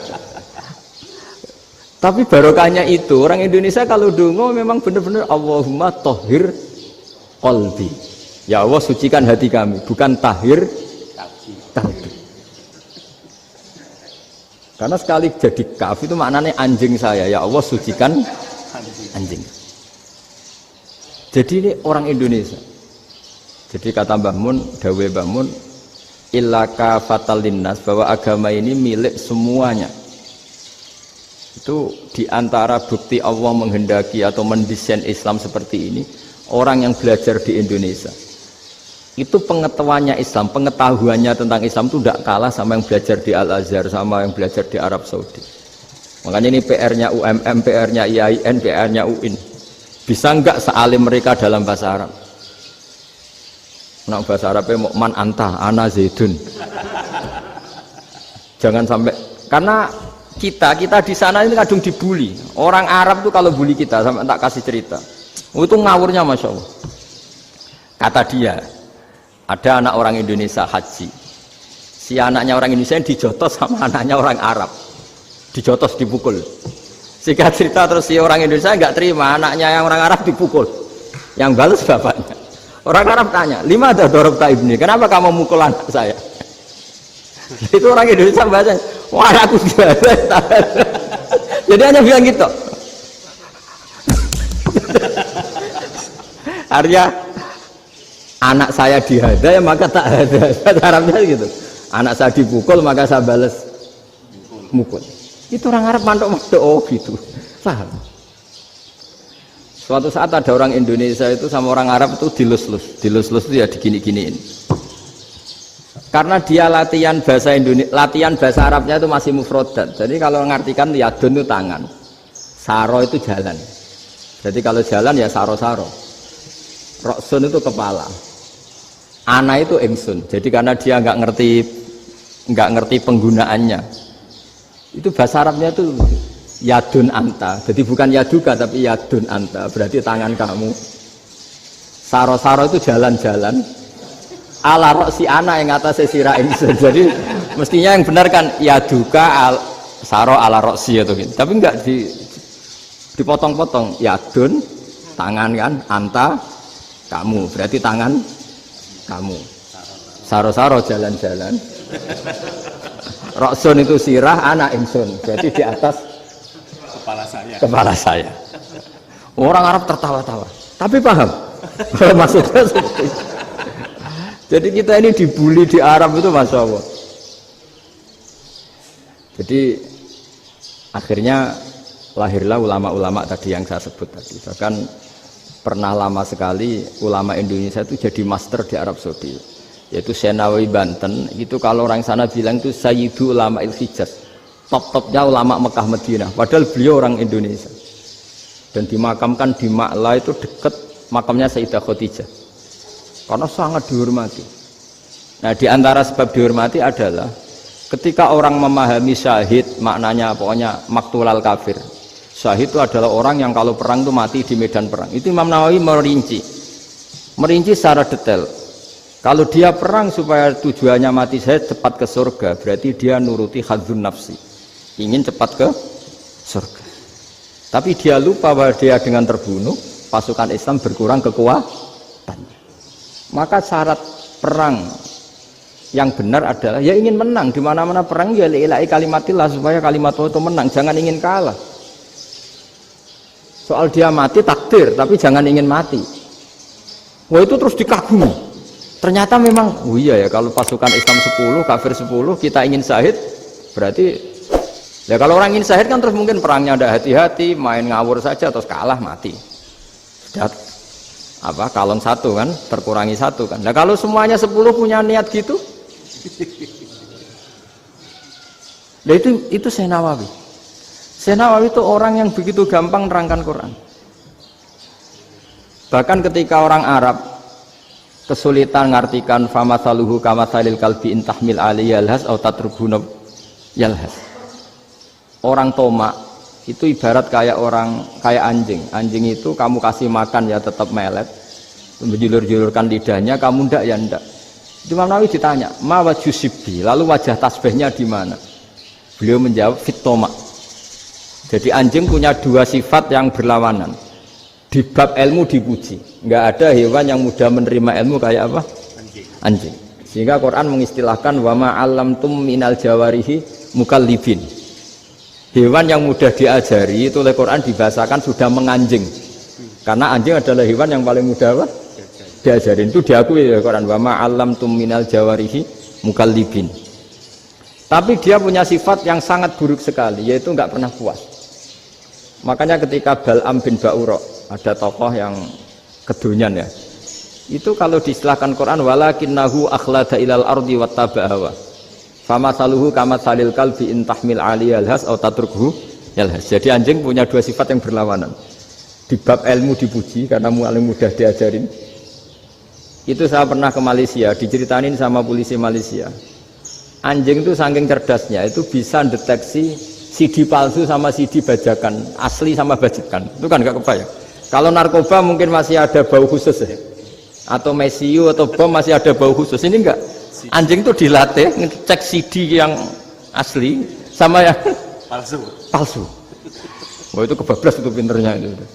Tapi barokahnya itu orang Indonesia kalau dongo memang benar-benar Allahumma tohir qalbi. Ya Allah sucikan hati kami, bukan tahir kalbi. Karena sekali jadi kaf itu maknanya anjing saya. Ya Allah sucikan anjing. Jadi ini orang Indonesia. Jadi kata Mbah Mun, dawe Mbah Mun, illaka fatal linnas, bahwa agama ini milik semuanya. Itu diantara bukti Allah menghendaki atau mendesain Islam seperti ini, orang yang belajar di Indonesia itu pengetahuannya Islam, pengetahuannya tentang Islam itu tidak kalah sama yang belajar di Al-Azhar, sama yang belajar di Arab Saudi. Makanya ini PR-nya UMM, PR-nya IAIN, PR-nya UIN. Bisa enggak sealim mereka dalam bahasa Arab? Nah, bahasa Arabnya man anta, ana zaidun. Jangan sampai, karena kita di sana ini kadang dibully. Orang Arab tuh kalau bully kita, sampai tak kasih cerita. Itu ngawurnya Masya Allah. Kata dia, ada anak orang Indonesia haji. Si anaknya orang Indonesia yang dijotos sama anaknya orang Arab. Dijotos, dipukul. Singkat cerita terus si orang Indonesia nggak terima, anaknya yang orang Arab dipukul. Yang balas bapaknya. Orang Arab tanya, lima ada dorobta ibni, kenapa kamu mukul anak saya? Itu orang Indonesia baca, wah aku juga. Jadi hanya bilang gitu. Artinya anak saya dihada ya maka tak ada. Arabnya gitu. Anak saya dipukul maka saya balas mukul. Itu orang Arab mantuk-mantuk oh gitu. Paham? Suatu saat ada orang Indonesia itu sama orang Arab itu dilus-lus. Dilus-lus itu ya digini-giniin. Karena dia latihan bahasa Indonesia, latihan bahasa Arabnya itu masih mufrodat. Jadi kalau ngartikan yadun itu tangan, saro itu jalan. Jadi kalau jalan ya saro-saro. Roksun itu kepala. Ana itu ingsun. Jadi karena dia nggak ngerti penggunaannya. Itu bahasa Arabnya itu yadun anta. Jadi bukan yaduka tapi yadun anta. Berarti tangan kamu. Saro-saro itu jalan-jalan. Ala roksi ana yang atasnya sirah ingsun. Jadi mestinya yang benar kan yaduka saro ala roksi itu. Tapi enggak dipotong-potong. Yadun tangan kan, anta kamu. Berarti tangan kamu. Saro-saro jalan-jalan. Roksun itu sirah, anak ingsun. Berarti di atas kepala saya. Orang Arab tertawa-tawa. Tapi paham. Maksudnya seperti itu. Jadi kita ini dibully di Arab itu Masya Allah. Jadi akhirnya lahirlah ulama-ulama tadi yang saya sebut tadi. Bahkan pernah lama sekali ulama Indonesia itu jadi master di Arab Saudi. Yaitu Senawi Banten. Itu kalau orang sana bilang itu Sayyidu Ulama Il-Hijaz. Top-topnya ulama Mekah Madinah. Padahal beliau orang Indonesia. Dan dimakamkan di Ma'la itu dekat makamnya Sayyidah Khadijah. Karena sangat dihormati. Nah, di antara sebab dihormati adalah ketika orang memahami syahid, maknanya pokoknya maktulal kafir. Syahid itu adalah orang yang kalau perang itu mati di medan perang. Itu Imam Nawawi merinci secara detail. Kalau dia perang supaya tujuannya mati syahid cepat ke surga, berarti dia nuruti hadzun nafsi, ingin cepat ke surga. Tapi dia lupa bahwa dia dengan terbunuh pasukan Islam berkurang kekuatan. Maka syarat perang yang benar adalah ya ingin menang. Di mana-mana perang ya ilahi kalimatillah, supaya kalimat Allah itu menang, jangan ingin kalah. Soal dia mati takdir, tapi jangan ingin mati. Wah, itu terus dikagumi. Ternyata memang oh iya ya, kalau pasukan Islam 10 kafir 10 kita ingin syahid, berarti ya kalau orang ingin syahid kan terus mungkin perangnya ada hati-hati, main ngawur saja terus kalah mati. Sudah apa kalon satu kan terkurangi satu kan. Nah kalau semuanya 10 punya niat gitu, nah itu Senawawi. Senawawi itu orang yang begitu gampang nerangkan Quran. Bahkan ketika orang Arab kesulitan ngartikan famathaluhu kamathalil kalbi intahmil alaihi yalhas atau tatrubuna yalhas. Orang tomak itu ibarat kayak anjing. Anjing itu kamu kasih makan ya tetap melet, menjulur-julurkan lidahnya, kamu ndak ya ndak. Imam Nawawi ditanya, ma wajhu sibbi, lalu wajah tasbihnya di mana? Beliau menjawab fitoma. Jadi anjing punya dua sifat yang berlawanan. Di bab ilmu dipuji, nggak ada hewan yang mudah menerima ilmu kayak apa? Anjing. Sehingga Quran mengistilahkan wa ma 'allamtum minal jawarihi mukallibin. Hewan yang mudah diajari itu oleh Quran dibahasakan sudah menganjing. Karena anjing adalah hewan yang paling mudah apa? Diajarin. Itu diakui oleh Quran wa ma 'allamtum minal jawarihi mukallibin. Tapi dia punya sifat yang sangat buruk sekali, yaitu nggak pernah puas. Makanya ketika Bal'am bin Ba'ura, ada tokoh yang kedonyan ya, itu kalau diistilahkan Quran walakinnahu akhlada ilal ardi wattaba'a hawa famasaluhu kamatsalil kalbi in tahmil 'alaihi yalhas aw tatrukhu yalhas. Jadi anjing punya dua sifat yang berlawanan. Di bab ilmu dipuji karena paling mudah diajarin. Itu saya pernah ke Malaysia, diceritain sama polisi Malaysia. Anjing itu saking cerdasnya itu bisa deteksi CD palsu sama CD bajakan, asli sama bajakan. Itu kan nggak kebayang. Kalau narkoba mungkin masih ada bau khusus ya, atau mesiu atau bom masih ada bau khusus. Ini enggak. Anjing itu dilatih ngecek CD yang asli sama yang palsu. Wah itu kebablas itu pinternya itu.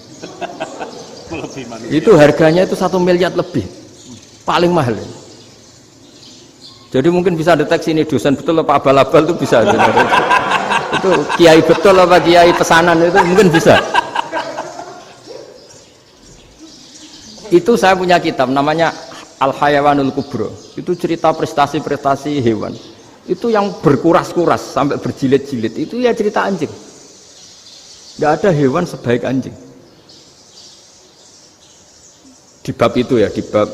Itu harganya itu 1 miliar lebih, paling mahal. Jadi mungkin bisa deteksi ini dosen betul apa abal-abal itu bisa. Itu kiai betul apa kiai pesanan itu mungkin bisa. Itu saya punya kitab namanya Al-Hayawanul Kubro. Itu cerita prestasi-prestasi hewan. Itu yang berkuras-kuras sampai berjilid-jilid. Itu ya cerita anjing. Nggak ada hewan sebaik anjing. Di bab itu ya, di bab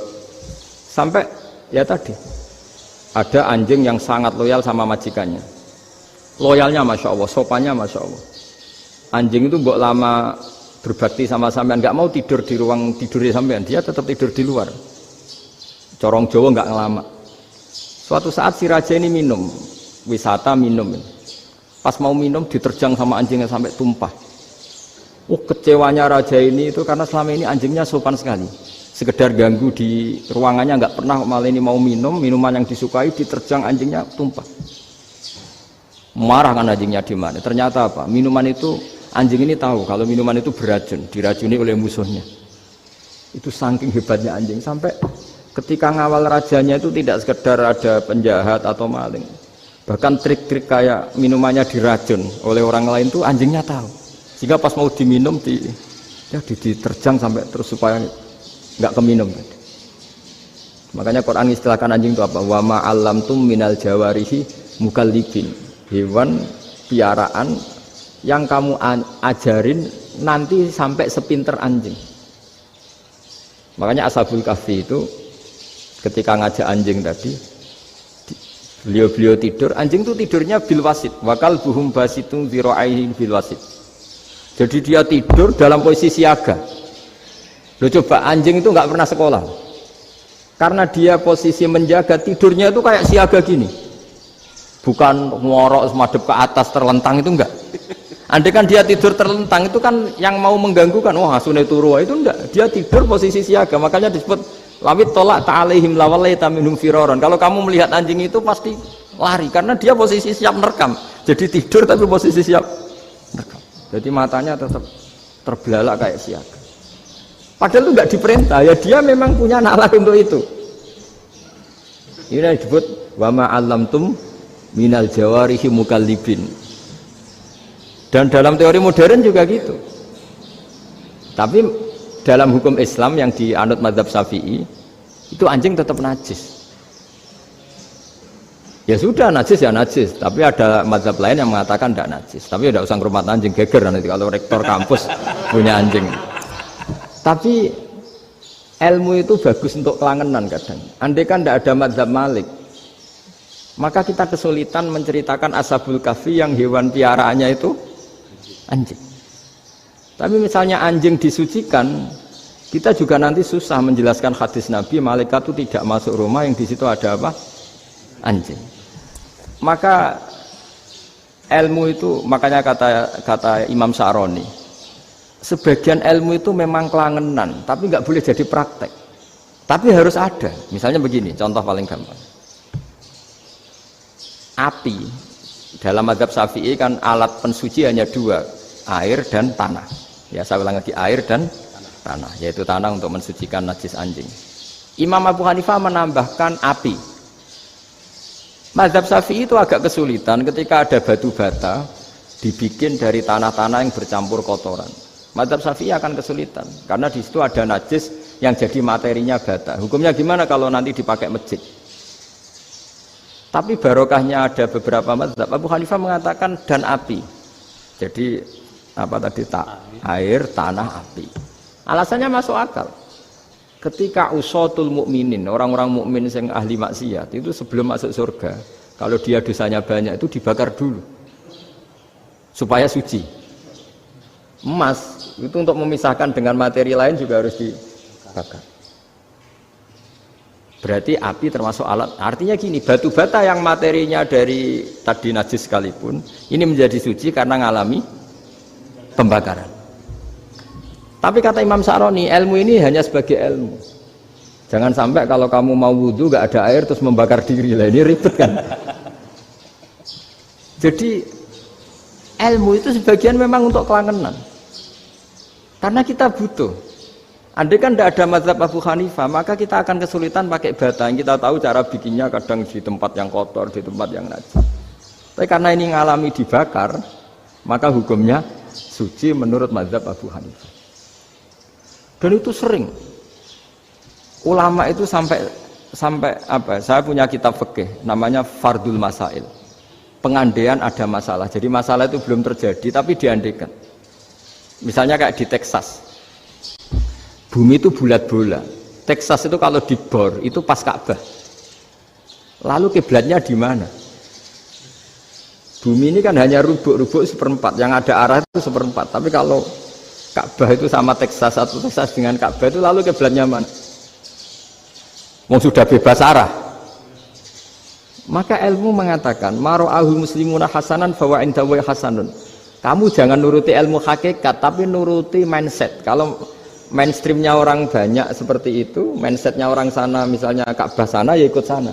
sampai ya tadi ada anjing yang sangat loyal sama majikannya. Loyalnya Masya Allah, sopannya Masya Allah. Anjing itu mbok lama berbakti sama sampean, nggak mau tidur di ruang tidurnya sampean, dia tetap tidur di luar. Corong Jawa nggak ngelama. Suatu saat si raja ini minum, wisata minum. Pas mau minum diterjang sama anjingnya sampai tumpah. Kecewanya raja ini itu karena selama ini anjingnya sopan sekali. Sekedar ganggu di ruangannya nggak pernah, malah ini mau minum, minuman yang disukai diterjang anjingnya tumpah. Marah kan anjingnya di mana? Ternyata apa? Minuman itu anjing ini tahu kalau minuman itu beracun, diracuni oleh musuhnya. Itu saking hebatnya anjing sampai ketika ngawal rajanya itu tidak sekedar ada penjahat atau maling. Bahkan trik-trik kayak minumannya diracun oleh orang lain itu anjingnya tahu. Sehingga pas mau diminum diterjang sampai terus supaya nggak keminum. Makanya Quran istilahkan anjing itu apa? Wa ma 'allamtum minal jawarihi mukallibin. Hewan piaraan yang kamu ajarin nanti sampai sepinter anjing. Makanya Ashabul Kahfi itu ketika ngajak anjing tadi, beliau tidur, anjing itu tidurnya bil wasit, wakal buhum basitun zira'aihi bil wasit. Jadi dia tidur dalam posisi siaga. Loh coba, anjing itu nggak pernah sekolah, karena dia posisi menjaga, tidurnya itu kayak siaga gini. Bukan ngorok semadep ke atas terlentang, itu enggak. Andai kan dia tidur terlentang itu kan yang mau mengganggu kan, wah asune turu, itu enggak. Dia tidur posisi siaga, makanya disebut lawit tolak ta'alaihim lawalaita minhum firaron. Kalau kamu melihat anjing itu pasti lari karena dia posisi siap merekam. Jadi tidur tapi posisi siap merekam. Jadi matanya tetap terbelalak kayak siaga. Padahal itu enggak diperintah, ya dia memang punya nalar untuk itu. Ini disebut wa ma 'allamtum minal jawarihi mukallibin. Dan dalam teori modern juga gitu. Tapi dalam hukum Islam yang dianut mazhab Syafi'i itu anjing tetap najis. Ya sudah najis ya najis, tapi ada mazhab lain yang mengatakan tidak najis. Tapi tidak usah ngurmat anjing, geger nanti kalau rektor kampus punya anjing. Tapi ilmu itu bagus untuk kelangenan kadang. Andai kan tidak ada mazhab Malik, maka kita kesulitan menceritakan Ashabul Kahfi yang hewan piaraannya itu anjing. Tapi misalnya anjing disucikan, kita juga nanti susah menjelaskan hadis Nabi malaikat itu tidak masuk rumah yang di situ ada apa? Anjing. Maka ilmu itu, makanya kata Imam Sa'roni, sebagian ilmu itu memang kelangenan, tapi nggak boleh jadi praktek. Tapi harus ada. Misalnya begini, contoh paling gampang. Api dalam mazhab Syafi'i kan alat pensuci hanya dua, air dan tanah. Ya saya ulang lagi, air dan tanah, yaitu tanah untuk mensucikan najis anjing. Imam Abu Hanifah menambahkan api. Mazhab Syafi'i itu agak kesulitan ketika ada batu bata dibikin dari tanah-tanah yang bercampur kotoran. Mazhab Syafi'i akan kesulitan karena di situ ada najis yang jadi materinya bata. Hukumnya gimana kalau nanti dipakai masjid? Tapi barokahnya ada beberapa mazhab. Abu Hanifah mengatakan dan api. Jadi apa tadi air, tanah, api. Alasannya masuk akal. Ketika usatul mukminin, orang-orang mukmin yang ahli maksiat itu sebelum masuk surga, kalau dia dosanya banyak itu dibakar dulu supaya suci. Emas itu untuk memisahkan dengan materi lain juga harus dibakar. Berarti api termasuk alat. Artinya gini, batu bata yang materinya dari tadi najis sekalipun ini menjadi suci karena ngalami pembakaran. Tapi kata Imam Sa'roni, ilmu ini hanya sebagai ilmu. Jangan sampai kalau kamu mau wudhu gak ada air terus membakar diri lah, ini ribet kan. Jadi ilmu itu sebagian memang untuk kelangenan. Karena kita butuh. Andai kan tidak ada mazhab Abu Hanifah, maka kita akan kesulitan pakai bata. Yang kita tahu cara bikinnya kadang di tempat yang kotor, di tempat yang najis. Tapi karena ini ngalami dibakar, maka hukumnya suci menurut mazhab Abu Hanifah. Dan itu sering. Ulama itu sampai apa? Saya punya kitab fikih namanya Fardul Masail. Pengandaian ada masalah. Jadi masalah itu belum terjadi tapi diandaikan. Misalnya kayak di Texas. Bumi itu bulat bola. Texas itu kalau dibor itu pas Ka'bah. Lalu kiblatnya di mana? Bumi ini kan hanya rubuk-rubuk seperempat. Yang ada arah itu seperempat. Tapi kalau Ka'bah itu sama Texas, satu Texas dengan Ka'bah itu lalu kiblatnya mana? Mau sudah bebas arah. Maka ilmu mengatakan maro'ahul muslimuna hasanan fawa indawa hasanun. Kamu jangan nuruti ilmu hakikat tapi nuruti mindset. Kalau mainstreamnya orang banyak seperti itu, mindsetnya orang sana misalnya Ka'bah sana ya ikut sana.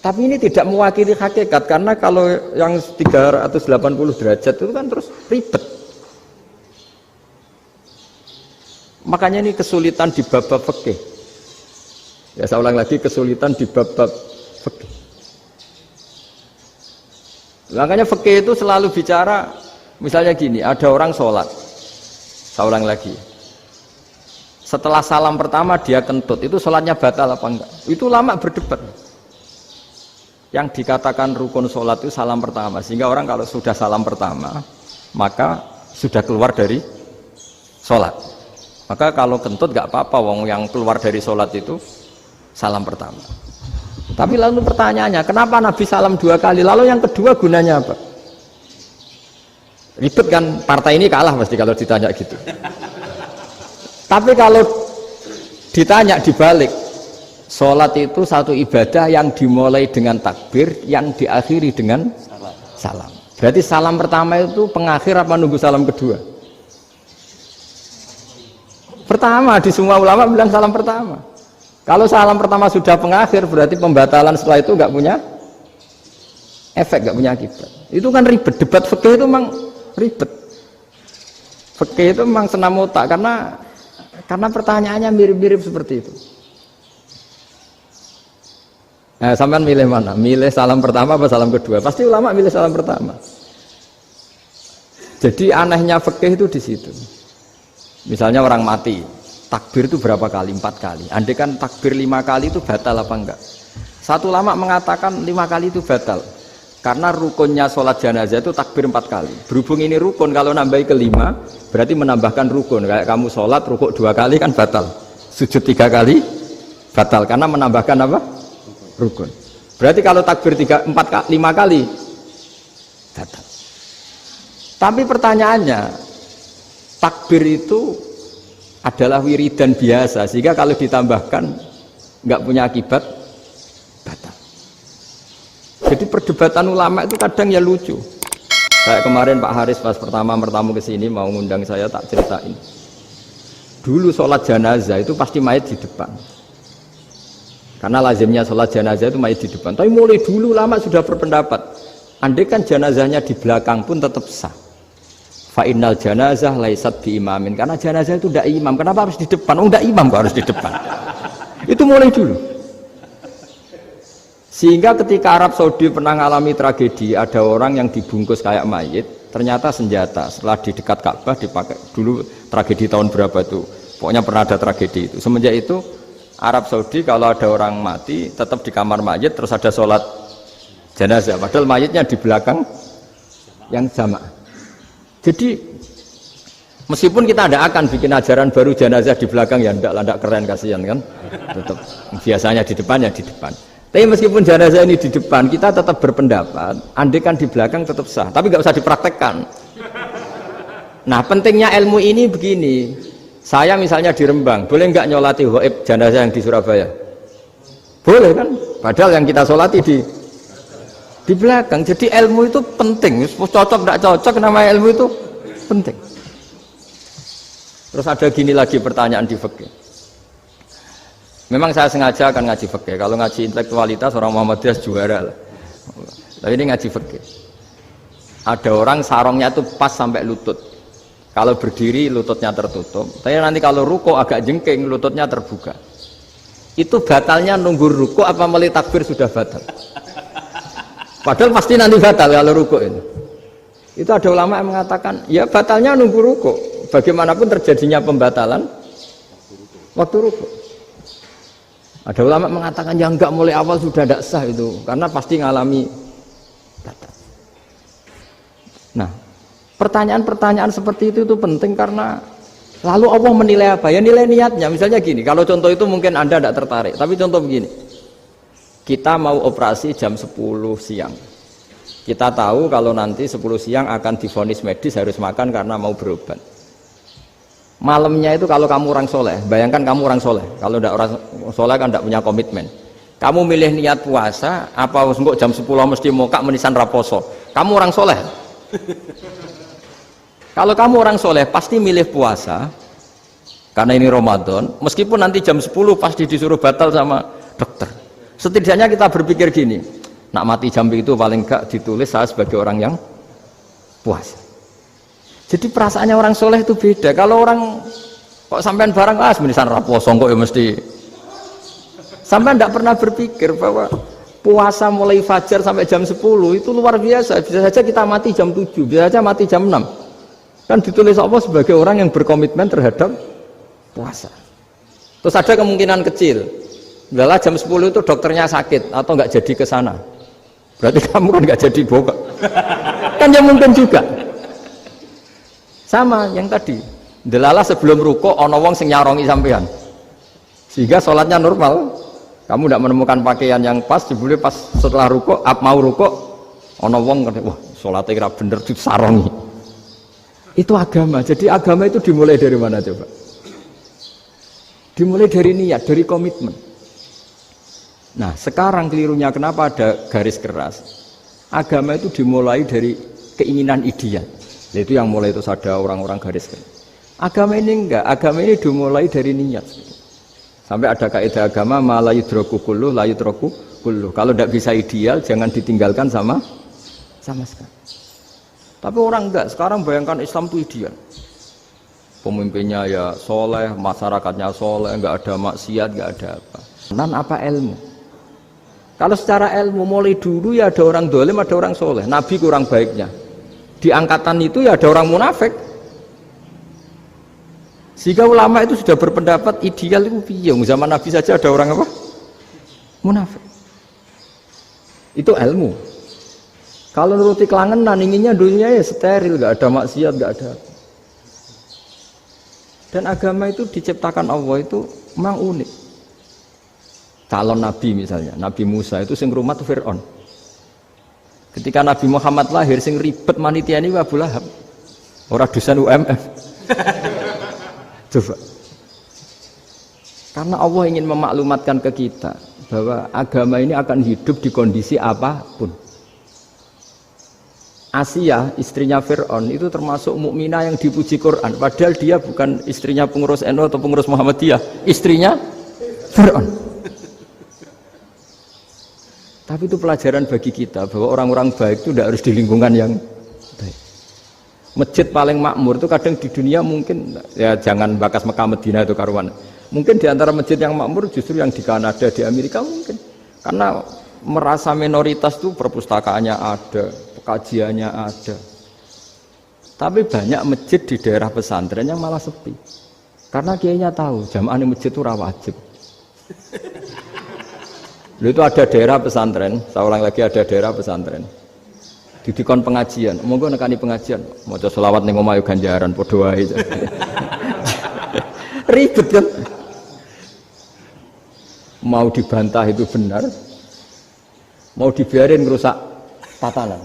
Tapi ini tidak mewakili hakikat karena kalau yang 380 derajat itu kan terus ribet. Makanya ini kesulitan di bab-bab fikih. Ya saya ulang lagi, kesulitan di bab-bab fikih. Makanya fikih itu selalu bicara misalnya gini, ada orang sholat. Saya ulang lagi. Setelah salam pertama dia kentut, itu sholatnya batal apa enggak? Itu lama berdebat. Yang dikatakan rukun sholat itu salam pertama. Sehingga orang kalau sudah salam pertama, maka sudah keluar dari sholat. Maka kalau kentut enggak apa-apa, wong yang keluar dari sholat itu salam pertama. Tapi lalu pertanyaannya, kenapa Nabi salam 2 kali? Lalu yang kedua gunanya apa? Ribet kan, partai ini kalah pasti kalau ditanya gitu. Tapi kalau ditanya dibalik, sholat itu satu ibadah yang dimulai dengan takbir, yang diakhiri dengan salam. Berarti salam pertama itu pengakhir apa nunggu salam kedua? Pertama, di semua ulama bilang salam pertama. Kalau salam pertama sudah pengakhir, berarti pembatalan setelah itu nggak punya efek, nggak punya akibat. Itu kan ribet, debat fikih itu memang ribet. Fikih itu memang senam otak karena pertanyaannya mirip-mirip seperti itu. Nah, sampean milih mana? Milih salam pertama apa salam kedua? Pasti ulama milih salam pertama. Jadi anehnya fikih itu di situ. Misalnya orang mati, takbir itu berapa kali? 4 kali. Andai kan takbir 5 kali itu batal apa enggak? Satu ulama mengatakan 5 kali itu batal. Karena rukunnya sholat jenazah itu takbir 4 kali. Berhubung ini rukun, kalau nambahi ke-5 berarti menambahkan rukun. Kayak kamu sholat rukuk 2 kali kan batal. Sujud 3 kali batal karena menambahkan apa? Rukun. Berarti kalau takbir 5 kali batal. Tapi pertanyaannya, takbir itu adalah wiridan biasa sehingga kalau ditambahkan nggak punya akibat batal. Jadi perdebatan ulama itu kadang ya lucu. Kayak kemarin Pak Haris pas pertama bertamu ke sini mau ngundang saya, tak ceritain. Dulu sholat jenazah itu pasti mayat di depan. Karena lazimnya sholat jenazah itu mayit di depan. Tapi mulai dulu lama sudah berpendapat, andai kan jenazahnya di belakang pun tetap sah. Fa innal janazah laisat bi imamin. Karena jenazah itu tidak imam. Kenapa harus di depan? Oh, tidak imam kok harus di depan. Itu mulai dulu. Sehingga ketika Arab Saudi pernah mengalami tragedi, ada orang yang dibungkus kayak mayit, ternyata senjata. Setelah di dekat Ka'bah dipakai. Dulu tragedi tahun berapa itu? Pokoknya pernah ada tragedi itu. Semenjak itu Arab Saudi kalau ada orang mati tetap di kamar mayit terus ada sholat jenazah. Padahal mayitnya di belakang yang jamaah. Jadi meskipun kita tidak akan bikin ajaran baru jenazah di belakang, ya tidak keren, kasihan kan, tetap biasanya di depan ya di depan. Tapi meskipun jenazah ini di depan, kita tetap berpendapat andai kan di belakang tetap sah, tapi nggak usah dipraktekkan. Nah pentingnya ilmu ini begini, saya misalnya di Rembang boleh nggak nyolati ghaib jenazah yang di Surabaya? Boleh kan, padahal yang kita solati di belakang. Jadi ilmu itu penting, cocok tidak cocok, nama ilmu itu penting. Terus ada gini lagi pertanyaan di fikih. Memang saya sengaja akan ngaji fikih. Kalau ngaji intelektualitas orang Muhammadiyah juara lah. Tapi ini ngaji fikih. Ada orang sarongnya itu pas sampai lutut. Kalau berdiri lututnya tertutup. Tapi nanti kalau ruko agak jengking lututnya terbuka. Itu batalnya nunggu ruko apa mulai takbir sudah batal? Padahal pasti nanti batal kalau ruko ini. Itu ada ulama yang mengatakan, ya batalnya nunggu ruko. Bagaimanapun terjadinya pembatalan waktu ruko. Ada ulama mengatakan, ya enggak mulai awal sudah tidak sah itu, karena pasti ngalami batal. Nah, pertanyaan-pertanyaan seperti itu penting karena lalu Allah menilai apa? Ya nilai niatnya. Misalnya gini, kalau contoh itu mungkin Anda tidak tertarik, tapi contoh begini. Kita mau operasi jam 10 siang. Kita tahu kalau nanti 10 siang akan divonis medis harus makan karena mau berobat. Malamnya itu kalau kamu orang soleh, bayangkan kamu orang soleh. Kalau tidak orang soleh kan tidak punya komitmen. Kamu milih niat puasa, apa enggak jam 10 mesti mokak menisan raposo. Kamu orang soleh. Kalau kamu orang soleh pasti milih puasa karena ini Ramadan. Meskipun nanti jam 10 pasti disuruh batal sama dokter. Setidaknya kita berpikir gini, nak mati jam itu paling enggak ditulis saya sebagai orang yang puasa. Jadi perasaannya orang soleh itu beda. Kalau orang kok sampean barang menisan raposo kok ya mesti. Sampean tidak pernah berpikir bahwa puasa mulai fajar sampai jam 10 itu luar biasa. Bisa saja kita mati jam 7, bisa saja mati jam 6. Kan ditulis Allah sebagai orang yang berkomitmen terhadap puasa. Terus ada kemungkinan kecil, adalah jam 10 itu dokternya sakit atau nggak jadi ke sana. Berarti kamu kan nggak jadi boga. Kan ya mungkin juga. Sama yang tadi. Delala sebelum ruko ono wong sing nyarongi sampean. Sehingga sholatnya normal. Kamu tidak menemukan pakaian yang pas, dibeli pas setelah ruko, mau ruko, ono wong ngerti, wah sholatnya kira bener disarongi. Itu agama. Jadi agama itu dimulai dari mana coba? Dimulai dari niat, dari komitmen. Nah sekarang kelirunya kenapa ada garis keras? Agama itu dimulai dari keinginan ideal. Itu yang mulai itu ada orang-orang garis keras. Agama ini enggak, agama ini dimulai dari niat. Sampai ada kaidah agama la yudraku kulluh la yudraku kulluh. Kalau tidak bisa ideal jangan ditinggalkan sama sekali. Tapi orang enggak, sekarang bayangkan Islam itu ideal. Pemimpinnya ya soleh, masyarakatnya soleh, enggak ada maksiat, enggak ada apa. Nan apa ilmu? Kalau secara ilmu mulai dulu ya ada orang dolim, ada orang soleh. Nabi kurang baiknya. Di angkatan itu ya ada orang munafik. Sehingga ulama itu sudah berpendapat ideal itu piye? Zaman Nabi saja ada orang apa? Munafik. Itu ilmu. Kalau nuruti kelangenan inginnya dunia ya steril, nggak ada maksiat, nggak ada. Dan agama itu diciptakan Allah itu memang unik. Calon Nabi misalnya, Nabi Musa itu sing rumat Fir'aun. Ketika Nabi Muhammad lahir sing ribet manitia ini Abu Lahab. Orang dosen UMF. Coba. Karena Allah ingin memaklumatkan ke kita bahwa agama ini akan hidup di kondisi apapun. Asia, istrinya Fir'aun itu termasuk mukminah yang dipuji Quran. Padahal dia bukan istrinya pengurus NU atau pengurus Muhammadiyah, istrinya Fir'aun. Tapi itu pelajaran bagi kita bahwa orang-orang baik itu tidak harus di lingkungan yang baik. Masjid paling makmur itu kadang di dunia mungkin ya jangan bakas Mekah Medina itu karuan. Mungkin di antara masjid yang makmur justru yang di Kanada, di Amerika mungkin. Karena merasa minoritas itu perpustakaannya ada, kajiannya ada. Tapi banyak masjid di daerah pesantren yang malah sepi. Karena kiainya tahu jamaah di masjid itu wajib. Lalu itu ada daerah pesantren, saya ulang lagi ada daerah pesantren. Didikon pengajian, monggo nekani pengajian, maca selawat ning omah yo ganjaran padha wae. Ribet kan? Mau dibantah itu benar, mau dibiarin ngerusak tatanan.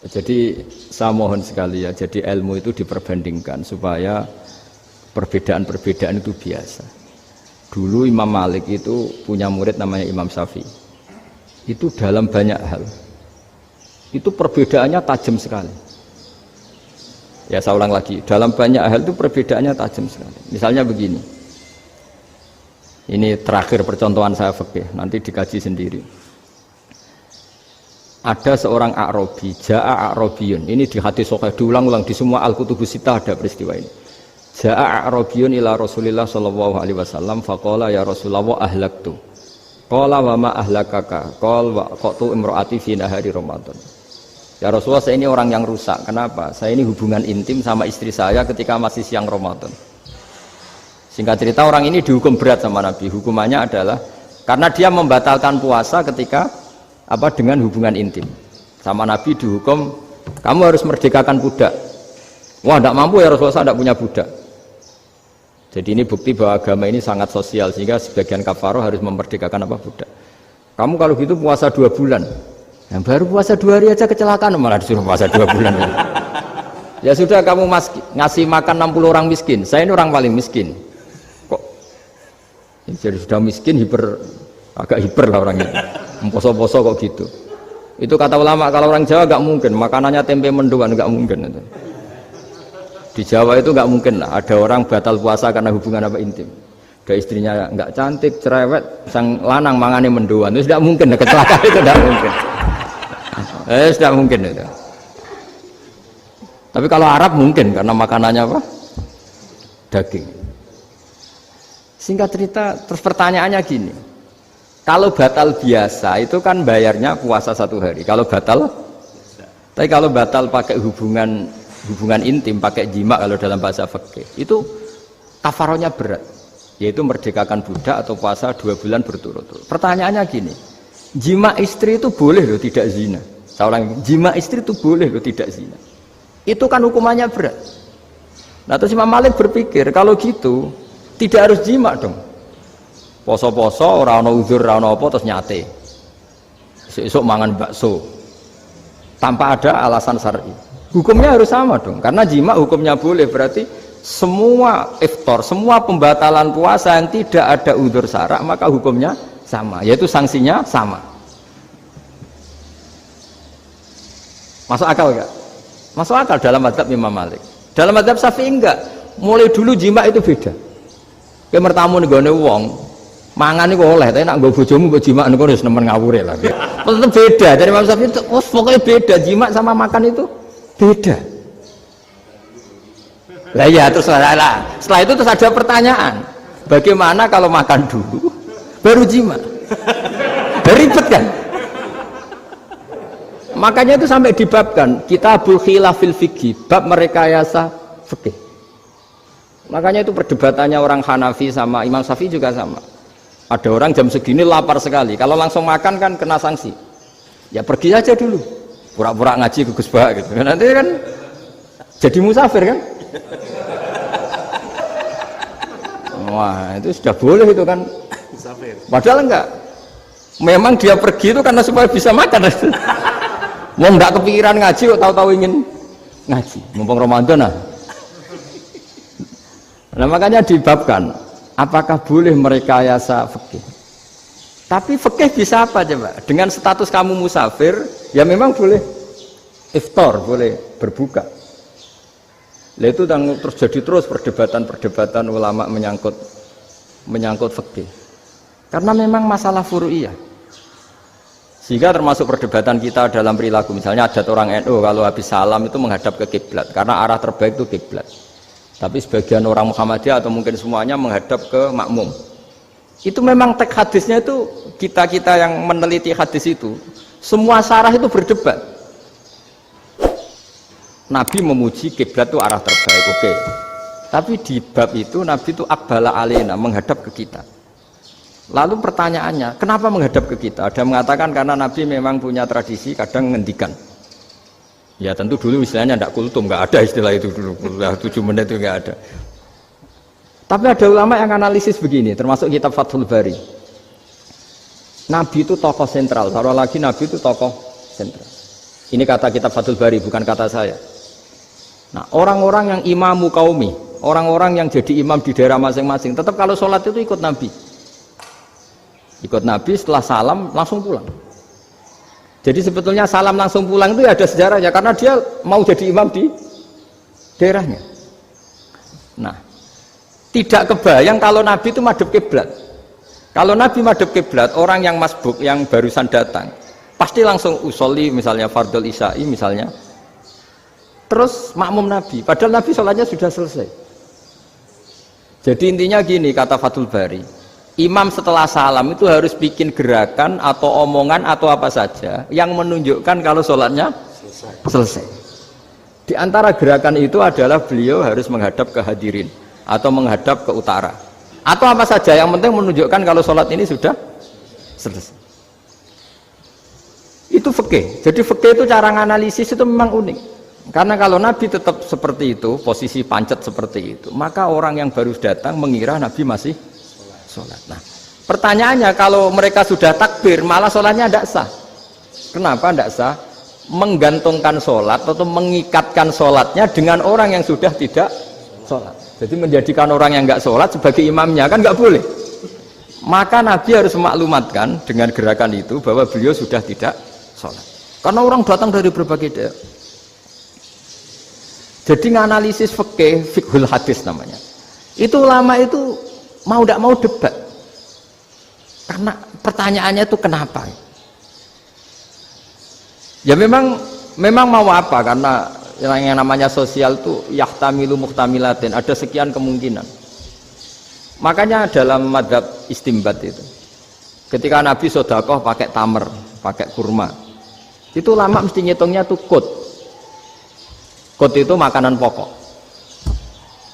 Jadi saya mohon sekali ya, jadi ilmu itu diperbandingkan supaya perbedaan-perbedaan itu biasa. Dulu Imam Malik itu punya murid namanya Imam Syafi'i. Itu dalam banyak hal. Itu perbedaannya tajam sekali. Ya saya ulang lagi, dalam banyak hal itu perbedaannya tajam sekali. Misalnya begini. Ini terakhir percontohan saya fikih, nanti dikaji sendiri. Ada seorang A'rabi, Ja'a A'rabiyun. Ini di hadis sahih diulang-ulang di semua Al-Kutubus Sittah ada peristiwa ini. Ja'a A'rabiyun ila Rasulillah sallallahu alaihi wasallam faqala ya Rasulullah ahlaktu. Qala wa ma ahlakaka? Qala wa qatu imraati fi nahari Ramadan. Ya Rasulullah, saya ini orang yang rusak. Kenapa? Saya ini hubungan intim sama istri saya ketika masih siang Ramadan. Singkat cerita orang ini dihukum berat sama Nabi. Hukumannya adalah karena dia membatalkan puasa ketika dengan hubungan intim. Sama Nabi dihukum kamu harus merdekakan budak. Wah, tidak mampu ya Rasulullah, saya tidak punya budak. Jadi ini bukti bahwa agama ini sangat sosial sehingga sebagian kafaroh harus memerdekakan budak. Kamu kalau gitu puasa 2 bulan, yang baru puasa 2 hari aja kecelakaan malah disuruh puasa 2 bulan. Ya sudah kamu ngasih makan 60 orang miskin, saya ini orang paling miskin. Kok jadi sudah miskin agak hiper lah orangnya, poso-poso kok gitu. Itu kata ulama kalau orang Jawa nggak mungkin makanannya tempe mendoan, nggak mungkin itu. Di Jawa itu nggak mungkin lah ada orang batal puasa karena hubungan intim. Ada istrinya nggak cantik, cerewet, sang lanang mangane mendoan, itu tidak mungkin, kecelakaan itu tidak mungkin. Tidak mungkin itu. Tapi kalau Arab mungkin karena makanannya daging. Singkat cerita, terus pertanyaannya gini, kalau batal biasa itu kan bayarnya puasa 1 hari. Kalau batal, tapi kalau batal pakai hubungan intim, pakai jima kalau dalam bahasa fikih itu kafarohnya berat, yaitu merdekakan budak atau puasa 2 bulan berturut-turut. Pertanyaannya gini, jima istri itu boleh loh tidak zina. Seorang jima istri itu boleh loh tidak zina. Itu kan hukumannya berat. Nah terus Imam Malik berpikir kalau gitu tidak harus jima dong. Poso-poso ora ana uzur ora ana apa terus nyate. Esuk mangan bakso tanpa ada alasan syar'i. Hukumnya harus sama dong, karena jima hukumnya boleh, berarti semua iftar, semua pembatalan puasa yang tidak ada udzur syara' maka hukumnya sama, yaitu sanksinya sama. Masuk akal enggak? Masuk akal dalam mazhab Imam Malik. Dalam mazhab Syafi'i enggak. Mulai dulu jima itu beda. Kayak mertamu nih gone wong, mangan itu oleh, tapi nak nggo bojomu mbok jima niku wis nemen ngawure lah. Tetep beda. Dari Imam Syafi'i itu pokoknya beda, jima sama makan itu beda. Lah ya terus setelah itu terus ada pertanyaan, bagaimana kalau makan dulu baru jima? Ribet kan? Makanya itu sampai dibabkan Kitabul Khilafil Fiqhi, bab merekayasa fikih. Makanya itu perdebatannya orang Hanafi sama Imam Syafi'i juga sama. Ada orang jam segini lapar sekali, kalau langsung makan kan kena sanksi. Ya pergi aja dulu, pura-pura ngaji ke Gus Bah gitu. Nanti kan jadi musafir kan? Wah itu sudah boleh itu kan? Musafir. Padahal enggak. Memang dia pergi itu karena supaya bisa makan. Mau enggak kepikiran ngaji, kok tahu-tahu ingin ngaji. Mumpung Ramadan nah. Nah makanya dibabkan, apakah boleh merekayasa fikih? Tapi fikih bisa apa coba? Dengan status kamu musafir, ya memang boleh iftar, boleh berbuka. Lah itu terus jadi terus perdebatan ulama menyangkut fikih. Karena memang masalah furu'iyah. Sehingga termasuk perdebatan kita dalam perilaku. Misalnya ada orang NU kalau habis salam itu menghadap ke kiblat karena arah terbaik itu kiblat. Tapi sebagian orang Muhammadiyah atau mungkin semuanya menghadap ke makmum. Itu memang teks hadisnya itu kita yang meneliti hadis itu semua syarah itu berdebat. Nabi memuji kiblat itu arah terbaik, oke. Tapi di bab itu Nabi itu aqbala alaina, menghadap ke kita. Lalu pertanyaannya, kenapa menghadap ke kita? Ada mengatakan karena Nabi memang punya tradisi kadang ngendikan. Ya tentu dulu istilahnya tidak kultum, nggak ada istilah itu dulu. 7 menit itu nggak ada. Tapi ada ulama yang analisis begini, termasuk kitab Fathul Bari. Nabi itu tokoh sentral, taruh lagi Nabi itu tokoh sentral. Ini kata kitab Fathul Bari, bukan kata saya. Nah, orang-orang yang imamu qaumi, orang-orang yang jadi imam di daerah masing-masing, tetap kalau sholat itu ikut Nabi. Ikut Nabi, setelah salam langsung pulang. Jadi sebetulnya salam langsung pulang itu ya ada sejarahnya, karena dia mau jadi imam di daerahnya. Nah, tidak kebayang kalau Nabi itu madhep kiblat. Kalau Nabi madhep kiblat, orang yang masbuk yang barusan datang pasti langsung usolli, misalnya fardhu isya'i misalnya, terus makmum Nabi, padahal Nabi sholatnya sudah selesai. Jadi intinya gini, kata Fathul Bari, imam setelah salam itu harus bikin gerakan atau omongan atau apa saja yang menunjukkan kalau sholatnya selesai. Di antara gerakan itu adalah beliau harus menghadap ke hadirin atau menghadap ke utara atau apa saja yang penting menunjukkan kalau sholat ini sudah selesai. Itu fikih. Jadi fikih itu cara menganalisis itu memang unik. Karena kalau Nabi tetap seperti itu, posisi pancet seperti itu, maka orang yang baru datang mengira Nabi masih sholat. Nah, pertanyaannya kalau mereka sudah takbir malah sholatnya tidak sah. Kenapa tidak sah? Menggantungkan sholat atau mengikatkan sholatnya dengan orang yang sudah tidak sholat. Jadi menjadikan orang yang nggak sholat sebagai imamnya kan nggak boleh. Maka Nabi harus memaklumatkan dengan gerakan itu bahwa beliau sudah tidak sholat. Karena orang datang dari berbagai daerah. Jadi nganalisis fikih, fiqhul hadis namanya. Itu ulama itu mau tidak mau debat. Karena pertanyaannya itu kenapa? Ya memang mau apa? Karena yang namanya sosial itu yahtamilu muhtamilatin, ada sekian kemungkinan. Makanya dalam madhab istimbat itu, ketika Nabi sodakoh pakai tamer, pakai kurma, itu ulama mesti ngitungnya tuh kut. Kut itu makanan pokok.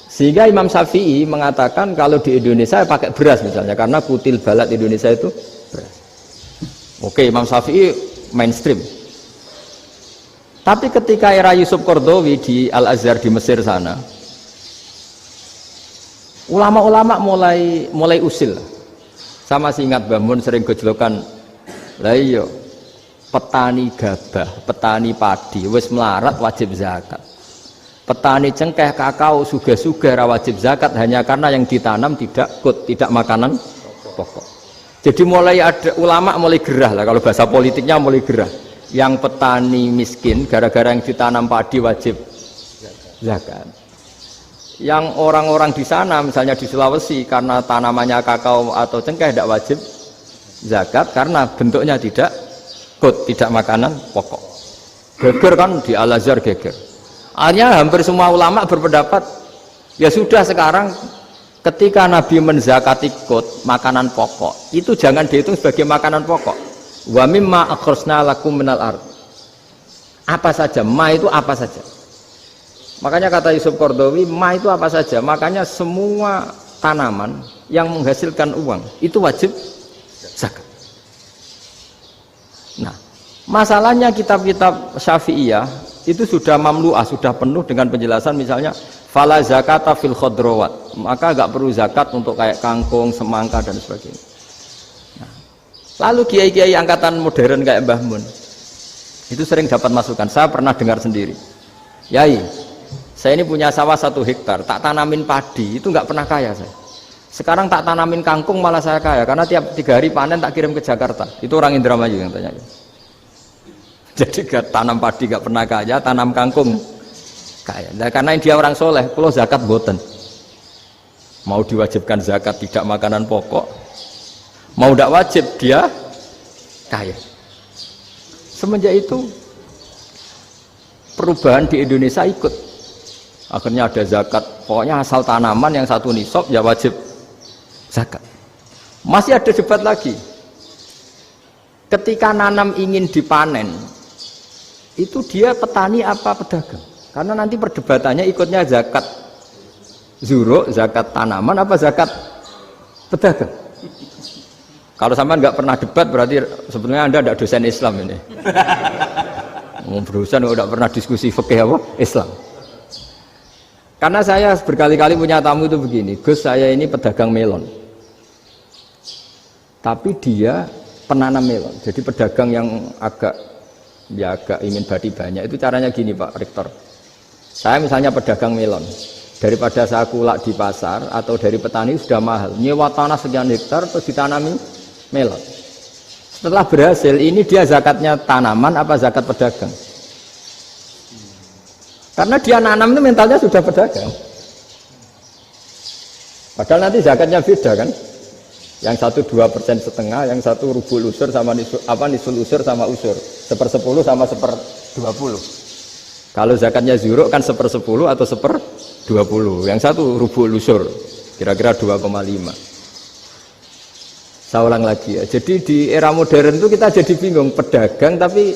Sehingga Imam Syafi'i mengatakan kalau di Indonesia pakai beras misalnya, karena kutil balat Indonesia itu beras. Oke, Imam Syafi'i mainstream. Tapi ketika era Yusuf Qaradawi di Al-Azhar di Mesir sana, ulama-ulama mulai usil. Sama sih ingat Mbah Mun sering gojlokan, lah iya petani gabah, petani padi wis melarat wajib zakat. Petani cengkeh, kakao, suga-suga wajib zakat hanya karena yang ditanam tidak makanan pokok. Jadi mulai ada ulama mulai gerah lah, kalau bahasa politiknya mulai gerah. Yang petani miskin gara-gara yang ditanam padi wajib zakat. Yang orang-orang di sana misalnya di Sulawesi karena tanamannya kakao atau cengkeh tidak wajib zakat karena bentuknya tidak makanan pokok. Geger kan di Al-Azhar geger. Akhirnya hampir semua ulama berpendapat ya sudah sekarang ketika Nabi menzakati makanan pokok itu jangan dihitung sebagai makanan pokok. Wa mimma akhrajna lakum minal ard. Apa saja, ma itu apa saja. Makanya kata Yusuf Qaradawi, ma itu apa saja. Makanya semua tanaman yang menghasilkan uang itu wajib zakat. Nah, masalahnya kitab-kitab Syafi'iyah itu sudah mamlu'ah, sudah penuh dengan penjelasan misalnya fala zakata fil khadrawat, maka enggak perlu zakat untuk kayak kangkung, semangka dan sebagainya. Nah, lalu kiai-kiai angkatan modern kayak Mbah Mun itu sering dapat masukan. Saya pernah dengar sendiri, Yai, saya ini punya sawah 1 hektar, tak tanamin padi itu enggak pernah kaya saya. Sekarang tak tanamin kangkung malah saya kaya karena tiap 3 hari panen tak kirim ke Jakarta. Itu orang Indramayu yang tanya. Jadi tanam padi gak pernah kaya, tanam kangkung kaya. Nah, karena dia orang soleh, kalau zakat boten. Mau diwajibkan zakat tidak makanan pokok, Mau tidak wajib dia kaya. Semenjak itu perubahan di Indonesia ikut. Akhirnya ada zakat. Pokoknya asal tanaman yang satu nisab ya wajib zakat. Masih ada debat lagi. Ketika nanam ingin dipanen, itu dia petani apa pedagang? Karena nanti perdebatannya ikutnya zakat zuruk, zakat tanaman apa zakat pedagang. Kalau sampai nggak pernah debat berarti sebenarnya Anda tidak dosen Islam ini. Mau berusaha nggak pernah diskusi fikih apa Islam. Karena saya berkali-kali punya tamu itu begini, Gus saya ini pedagang melon, tapi dia penanam melon, jadi pedagang yang agak ingin badi banyak. Itu caranya gini Pak Rektor, saya misalnya pedagang melon, daripada saya kulak di pasar atau dari petani sudah mahal, nyewa tanah sekian hektar terus ditanami melon. Setelah berhasil ini dia zakatnya tanaman apa zakat pedagang? Karena dia nanam itu mentalnya sudah pedagang. Padahal nanti zakatnya beda kan? Yang satu 2,5%, yang satu rubul usur sama nisul usur sama usur, 1/10 sama 1/20. Kalau zakatnya zuruk kan 1/10 atau 1/20. Yang satu rubul usur, kira-kira 2,5. Saya ulang lagi ya. Jadi di era modern itu kita jadi bingung, pedagang tapi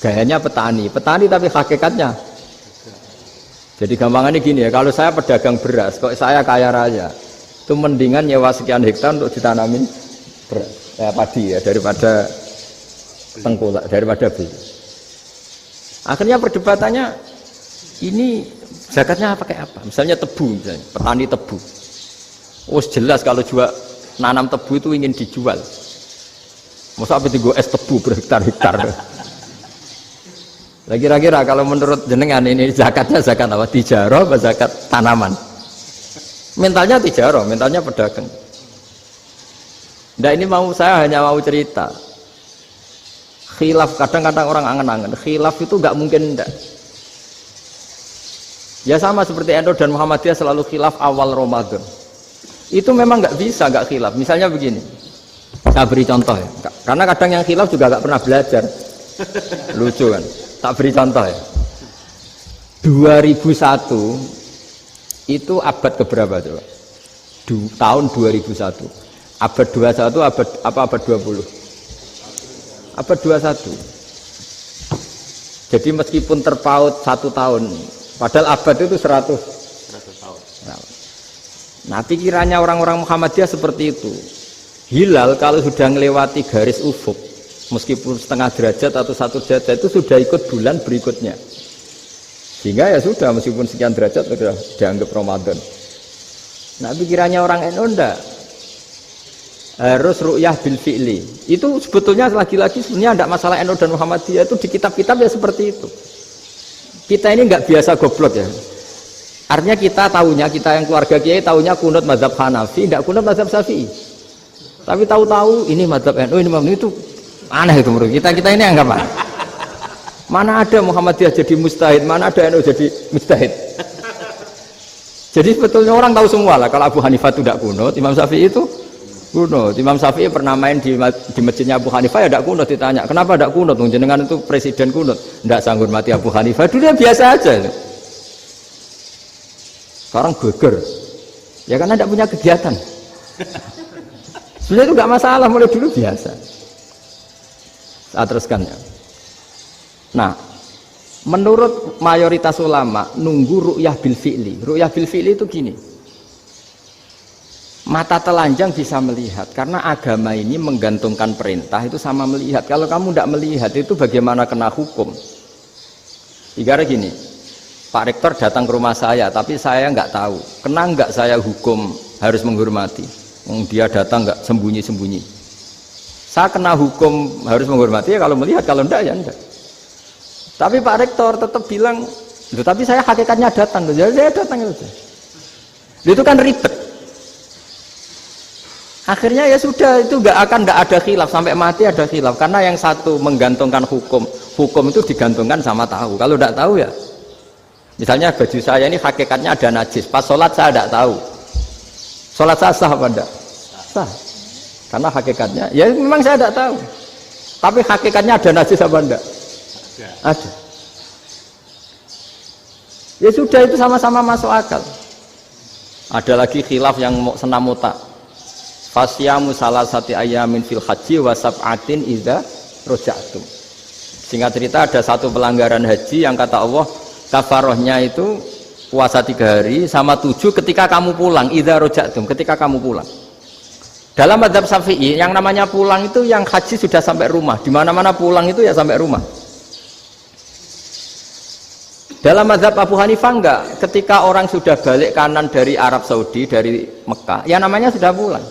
gayanya petani, petani tapi hakikatnya. Jadi gampangannya gini ya, kalau saya pedagang beras, kok saya kaya raya, itu mendingan nyewa sekian hektar untuk ditanamin beras, padi ya, daripada tengkulak, daripada beli. Akhirnya perdebatannya, ini zakatnya pakai apa? Misalnya tebu, misalnya, petani tebu. Oh jelas kalau jual nanam tebu itu ingin dijual. Masa apa itu es tebu berhektar-hektar? Lah kira-kira kalau menurut jenengan ini zakatnya zakat apa? Tijarah apa zakat tanaman? Mentalnya tijarah, mentalnya pedagang. Nah ini saya hanya mau cerita. Khilaf kadang-kadang orang angen-angen. Khilaf itu nggak mungkin enggak. Ya sama seperti NU dan Muhammadiyah selalu khilaf awal Ramadan. Itu memang nggak bisa nggak khilaf. Misalnya begini, saya beri contoh ya. Karena kadang yang khilaf juga nggak pernah belajar. Lucu kan? Tak beri contoh ya. 2001 itu abad keberapa coba? Tahun 2001. Abad 21 abad 20? Abad 21. Jadi meskipun terpaut 1 tahun, padahal abad itu 100 tahun. Nah, pikirannya orang-orang Muhammadiyah seperti itu. Hilal kalau sudah melewati garis ufuk, meskipun setengah derajat atau 1 derajat itu sudah ikut bulan berikutnya, sehingga ya sudah meskipun sekian derajat sudah dianggap Ramadan. Nah pikirannya orang NU enggak, harus ru'yah bil fi'li. Itu sebetulnya lagi-lagi sebenarnya enggak masalah NU dan Muhammadiyah, itu di kitab-kitab ya seperti itu. Kita ini enggak biasa goblok ya, artinya kita yang keluarga kiai tahunya kunut mazhab Hanafi, enggak kunut mazhab Syafi'i, tapi tahu-tahu ini mazhab NU, ini mazhab itu. Aneh itu menurut kita ini anggap apa? Mana ada Muhammadiyah jadi mustahid, mana ada NU jadi mustahid. Jadi sebetulnya orang tahu semua lah kalau Abu Hanifah itu tidak kunut, Imam Syafi'i itu kunut. Imam Syafi'i pernah main di masjidnya Abu Hanifah ya tidak kunut, ditanya kenapa tidak kunut? Jenengan itu presiden kunut, tidak sanggup mati Abu Hanifah, dulu ya biasa aja. Sekarang geger, ya karena tidak punya kegiatan. Sebenarnya itu nggak masalah, mulai dulu biasa. Saya teruskan ya. Nah, menurut mayoritas ulama nunggu ru'yah bil fi'li. Ru'yah bil fi'li itu gini. Mata telanjang bisa melihat karena agama ini menggantungkan perintah itu sama melihat. Kalau kamu tidak melihat itu bagaimana kena hukum? Ibarat gini, Pak Rektor datang ke rumah saya tapi saya nggak tahu. Kena nggak saya hukum harus menghormati? Dia datang nggak sembunyi-sembunyi. Saya kena hukum harus menghormati ya kalau melihat, kalau enggak ya enggak. Tapi Pak Rektor tetap bilang, tapi saya hakikatnya datang, jadi saya datang itu. Itu kan ribet. Akhirnya ya sudah, itu enggak ada khilaf sampai mati ada khilaf karena yang satu menggantungkan hukum itu digantungkan sama tahu. Kalau enggak tahu ya, misalnya baju saya ini hakikatnya ada najis, pas sholat saya enggak tahu. Sholat saya sah apa enggak? Sah. Karena hakikatnya, ya memang saya tidak tahu. Tapi hakikatnya ada najis apa enggak? Ada. Ya sudah, itu sama-sama masuk akal. Ada lagi khilaf yang senam muta. Fasyamu salasati ayamin fil haji wa sab'atin idza raja'tum. Singkat cerita ada satu pelanggaran haji yang kata Allah kafarohnya itu puasa 3 hari sama 7 ketika kamu pulang, idza raja'tum, ketika kamu pulang. Dalam mazhab Syafi'i yang namanya pulang itu yang haji sudah sampai rumah. Di mana-mana pulang itu ya sampai rumah. Dalam mazhab Abu Hanifah enggak, ketika orang sudah balik kanan dari Arab Saudi, dari Mekah, ya namanya sudah pulang.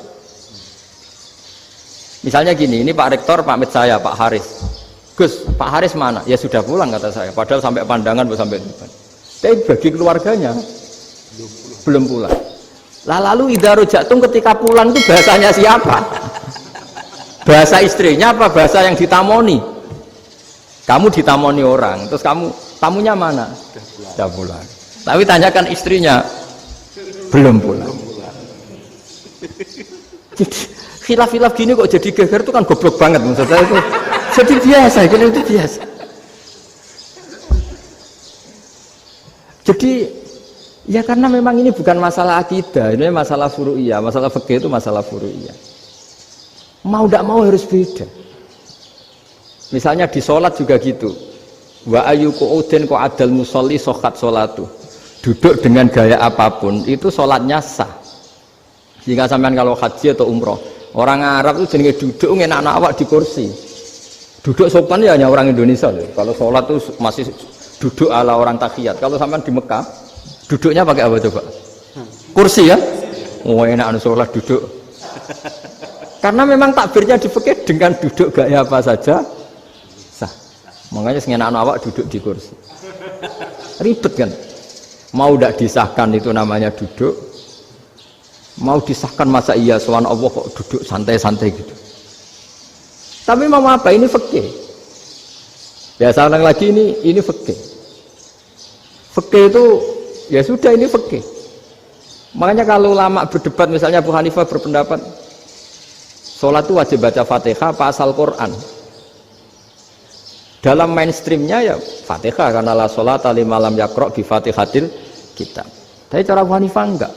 Misalnya gini, ini Pak Rektor pamit saya, Pak Haris. Gus, Pak Haris mana? Ya sudah pulang kata saya, padahal sampai pandangan belum sampai depan. Tapi bagi keluarganya belum pulang. Lah lalu idza raja'tum ketika pulang itu bahasanya siapa? Bahasa istrinya apa bahasa yang ditamoni? Kamu ditamoni orang, terus tamunya mana? Sudah pulang. Tapi tanyakan istrinya, belum pulang. Jadi khilaf-khilaf gini kok jadi geger itu kan goblok banget maksud saya itu. Jadi biasa, gitu itu biasa. Jadi ya karena memang ini bukan masalah akidah, ini masalah furu'iyah, masalah fikih itu masalah furu'iyah. Mau tidak mau harus beda. Misalnya di sholat juga gitu. Wa ayyuku udin ku adal musolli sokat sholatu. Duduk dengan gaya apapun itu sholatnya sah. Jika sampean kalau haji atau umroh, orang Arab itu jenenge duduk ngenak awak di kursi. Duduk sopan ya hanya orang Indonesia loh. Kalau sholat itu masih duduk ala orang tahiyat. Kalau sampean di Mekah, duduknya pakai apa coba? Kursi ya? Oh enak sholat duduk. Karena memang takbirnya di fikih dengan duduk gaya apa saja sah. Makanya sengenak awak duduk di kursi. Ribet kan? Mau tidak disahkan itu namanya duduk. Mau disahkan masa iya soal Allah kok duduk santai-santai gitu. Tapi mau apa? Ini fikih. Ya saya ulang lagi ini fikih. Fikih itu ya sudah ini fikih. Makanya kalau ulama berdebat misalnya Abu Hanifah berpendapat sholat itu wajib baca Fatihah apa asal Quran. Dalam mainstreamnya ya Fatihah karena la sholata liman lam yaqra' bi Fatihatil kitab. Tapi cara Abu Hanifah enggak.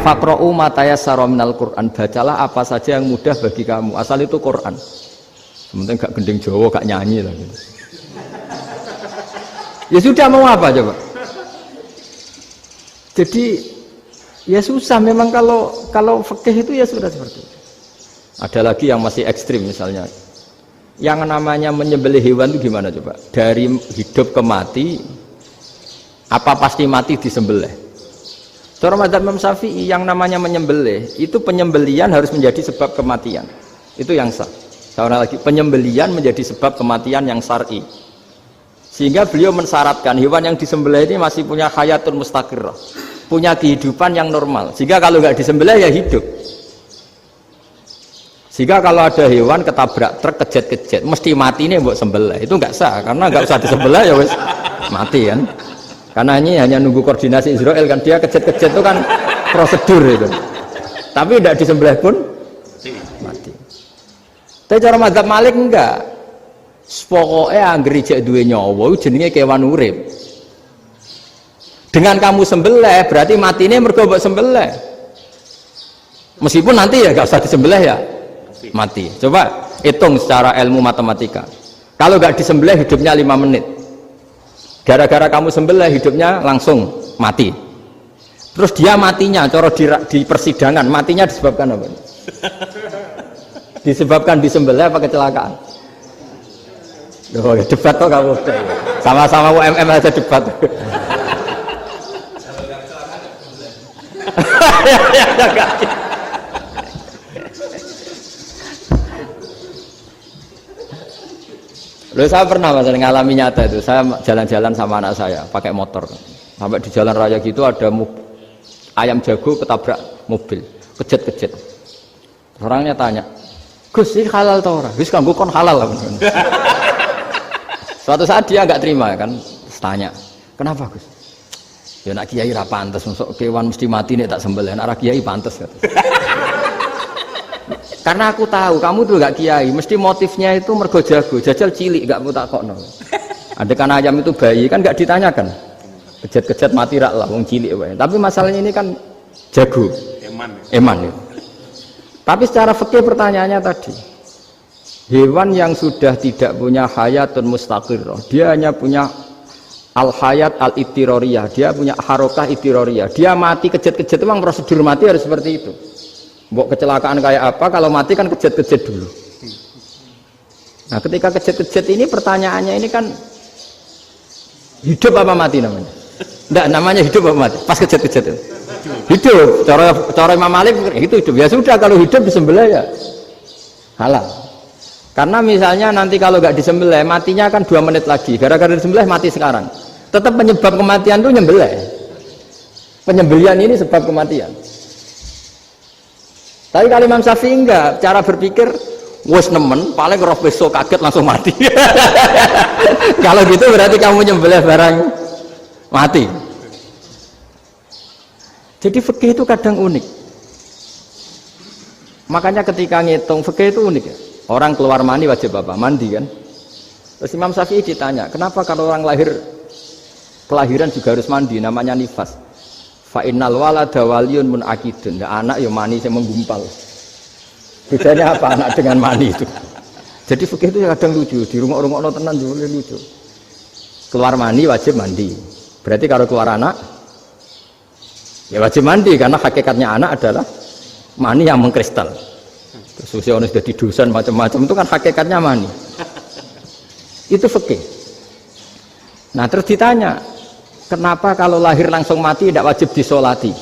Faqra'u ma tayassara minal Qur'an, bacalah apa saja yang mudah bagi kamu. Asal itu Quran. Sementing gak gending Jawa, gak nyanyi lah gitu. Ya sudah mau apa coba? Jadi ya susah memang kalau fikih itu ya sudah seperti itu. Ada lagi yang masih ekstrim misalnya. Yang namanya menyembelih hewan itu gimana coba? Dari hidup ke mati, apa pasti mati disembelih? Cara mazhab Imam Syafi'i yang namanya menyembelih itu penyembelian harus menjadi sebab kematian. Itu yang sah. Saya lagi penyembelian menjadi sebab kematian yang syar'i. Sehingga beliau mensyaratkan hewan yang disembelih ini masih punya hayatun mustaqirrah, punya kehidupan yang normal. Sehingga kalau nggak disembelih ya hidup. Sehingga kalau ada hewan ketabrak truk kejet-kejet, mesti mati ini buat sembelih. Itu nggak sah karena nggak usah disembelih ya wes mati kan. Karena ini hanya nunggu koordinasi Israel kan, dia kejet-kejet itu kan prosedur itu. Tapi tidak disembelih pun mati. Tapi cara mazhab Malik enggak. Pokoknya anggere jek duwe nyawa jenenge kewan urip. Dengan kamu sembelih berarti matine mergo mbok sembelih. Meskipun nanti ya enggak usah disembelih ya mati. Coba hitung secara ilmu matematika. Kalau enggak disembelih hidupnya 5 menit. Gara-gara kamu sembelih hidupnya langsung mati. Terus dia matinya, cara di persidangan matinya disebabkan apa? Disebabkan disembelih apa kecelakaan? Oh, ya debat kok kamu. Sama-sama UMM aja debat. Loh, saya pernah ngalami nyata itu, saya jalan-jalan sama anak saya pakai motor, sampai di jalan raya gitu ada ayam jago ketabrak mobil, kejet-kejet. Orangnya tanya, Gus ini halal tau ora? Gus kanggo kon halal lah. Suatu saat dia agak terima kan, tanya, kenapa Gus? Ya nak kiai ra pantes, masuk kewan mesti mati nek tak sembelih, nak ra kiai pantes. Karena aku tahu kamu tuh gak kiai, mesti motifnya itu mergo jago, jajal cilik gak mau takokno. Ada kan ayam itu bayi kan gak ditanyakan. Kejat-kejat mati rak lah wong cilik wae. Tapi masalahnya ini kan jago. Eman. Ya. Tapi secara fikih pertanyaannya tadi. Hewan yang sudah tidak punya hayatun mustaqirrah, dia hanya punya al-hayat al-ittiroriyah, dia punya harokah ittiroriyah. Dia mati kejat-kejat memang prosedur mati harus seperti itu. Mbok kecelakaan kayak apa, kalau mati kan kejat-kejat dulu. Nah ketika kejat-kejat ini pertanyaannya ini kan hidup apa mati namanya? Enggak, namanya hidup apa mati? Pas kejat-kejat itu hidup. Cara Imam Malik itu hidup. Ya sudah, kalau hidup disembelih ya halal. Karena misalnya nanti kalau nggak disembelih matinya kan 2 menit lagi, gara-gara disembelih mati sekarang. Tetap penyebab kematian itu nyembelih. Penyembelihan ini sebab kematian. Tapi kalau Imam Syafi'i enggak, cara berpikir wes nemen, paling roh besok kaget langsung mati. Kalau gitu berarti kamu nyembelih barang mati. Jadi fikih itu kadang unik. Makanya ketika ngitung fikih itu unik ya. Orang keluar mani wajib apa? Mandi kan? Terus Imam Syafi'i ditanya, kenapa kalau orang lahir kelahiran juga harus mandi? Namanya nifas. Fa innal walada waliyun munakidun. Nah, anak ya mani yang menggumpal. Bedanya apa anak dengan mani itu? Jadi fikih itu kadang lucu. Di rumah-rumah tenan juga lucu. Keluar mani wajib mandi. Berarti kalau keluar anak ya wajib mandi karena hakikatnya anak adalah mani yang mengkristal. Terus usia sudah di dosan macam-macam itu kan hakikatnya mani. Itu fikih. Nah terus ditanya, kenapa kalau lahir langsung mati tidak wajib disolati?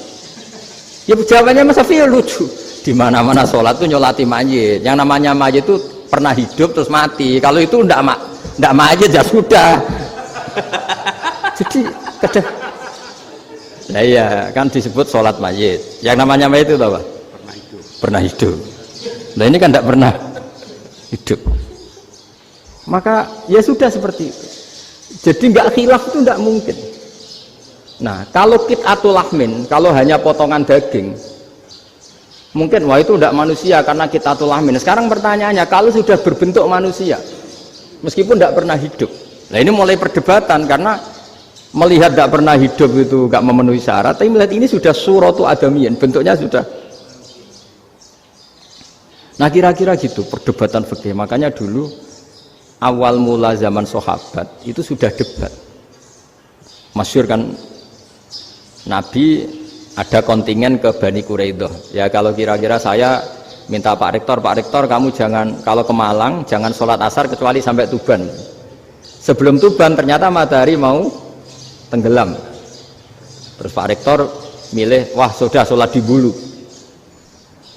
Ya jawabannya Mas Syafi'i lucu. Di mana-mana sholat itu nyolati mayit. Yang namanya mayit itu pernah hidup terus mati. Kalau itu tidak mayit ya sudah. Jadi kadang, nah iya kan disebut sholat mayit. Yang namanya mayit itu apa? Pernah hidup. Nah ini kan tidak pernah hidup. Maka ya sudah seperti itu. Jadi nggak khilaf itu nggak mungkin. Nah kalau qit'atul lahmin, kalau hanya potongan daging, mungkin wah itu tidak manusia karena qit'atul lahmin. Sekarang pertanyaannya, kalau sudah berbentuk manusia, meskipun tidak pernah hidup, nah ini mulai perdebatan karena melihat tidak pernah hidup itu nggak memenuhi syarat, tapi melihat ini sudah suratu adamiyin, bentuknya sudah. Nah kira-kira gitu perdebatan fikih. Makanya dulu awal mula zaman sahabat itu sudah debat. Masyhur kan Nabi ada kontingen ke Bani Quraidah. Ya kalau kira-kira saya minta Pak Rektor kamu jangan kalau ke Malang jangan sholat asar kecuali sampai Tuban. Sebelum Tuban ternyata matahari mau tenggelam. Terus Pak Rektor milih, wah sudah sholat di Bulu.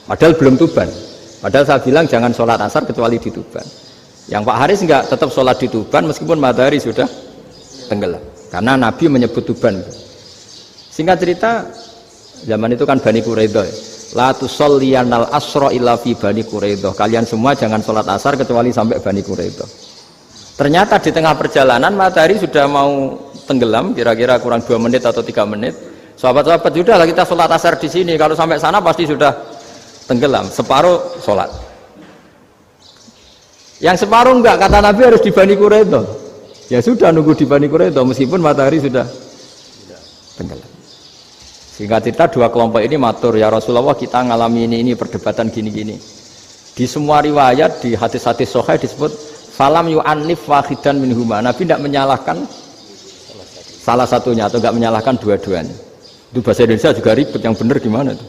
Padahal belum Tuban. Padahal saya bilang jangan sholat asar kecuali di Tuban. Yang Pak Haris enggak, tetap sholat di Tuban meskipun matahari sudah tenggelam. Karena Nabi menyebut Tuban. Singkat cerita, zaman itu kan Bani Quraidah. La tusolliyanal asra illa fi Bani Quraidah. Kalian semua jangan sholat asar kecuali sampai Bani Quraidah. Ternyata di tengah perjalanan matahari sudah mau tenggelam, kira-kira kurang 2 menit atau 3 menit. Sahabat-sahabat, sudahlah kita sholat asar di sini. Kalau sampai sana pasti sudah tenggelam, separuh sholat. Yang separuh enggak, kata Nabi harus di Bani Quraidah. Ya sudah nunggu di Bani Quraidah meskipun matahari sudah tenggelam. Singkat cerita dua kelompok ini matur, ya Rasulullah kita ngalami ini perdebatan gini-gini. Di semua riwayat di hadis-hadis sahih disebut falam yu'annif wahidan minhuma. Nabi tidak menyalahkan salah satunya atau enggak menyalahkan dua-duanya. Itu bahasa Indonesia juga ribet, yang benar gimana itu?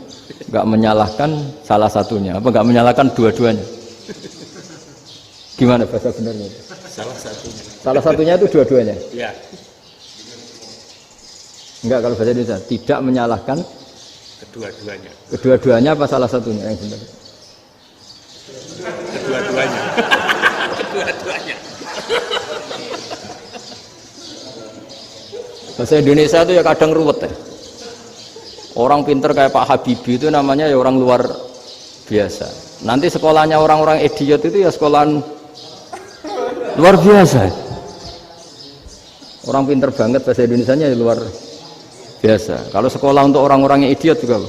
Enggak menyalahkan salah satunya, apa enggak menyalahkan dua-duanya? Gimana bahasa benernya? Salah satunya. Salah satunya itu dua-duanya? Iya. Enggak, kalau bahasa Indonesia tidak menyalahkan Kedua-duanya. Kedua-duanya apa salah satunya yang benar? Kedua-duanya. Kedua-duanya. Bahasa Indonesia itu ya kadang ruwet ya. Orang pinter kayak Pak Habibie itu namanya ya orang luar biasa. Nanti sekolahnya orang-orang idiot itu ya sekolahan luar biasa. Orang pinter banget bahasa Indonesianya ya luar biasa. Kalau sekolah untuk orang-orang yang idiot juga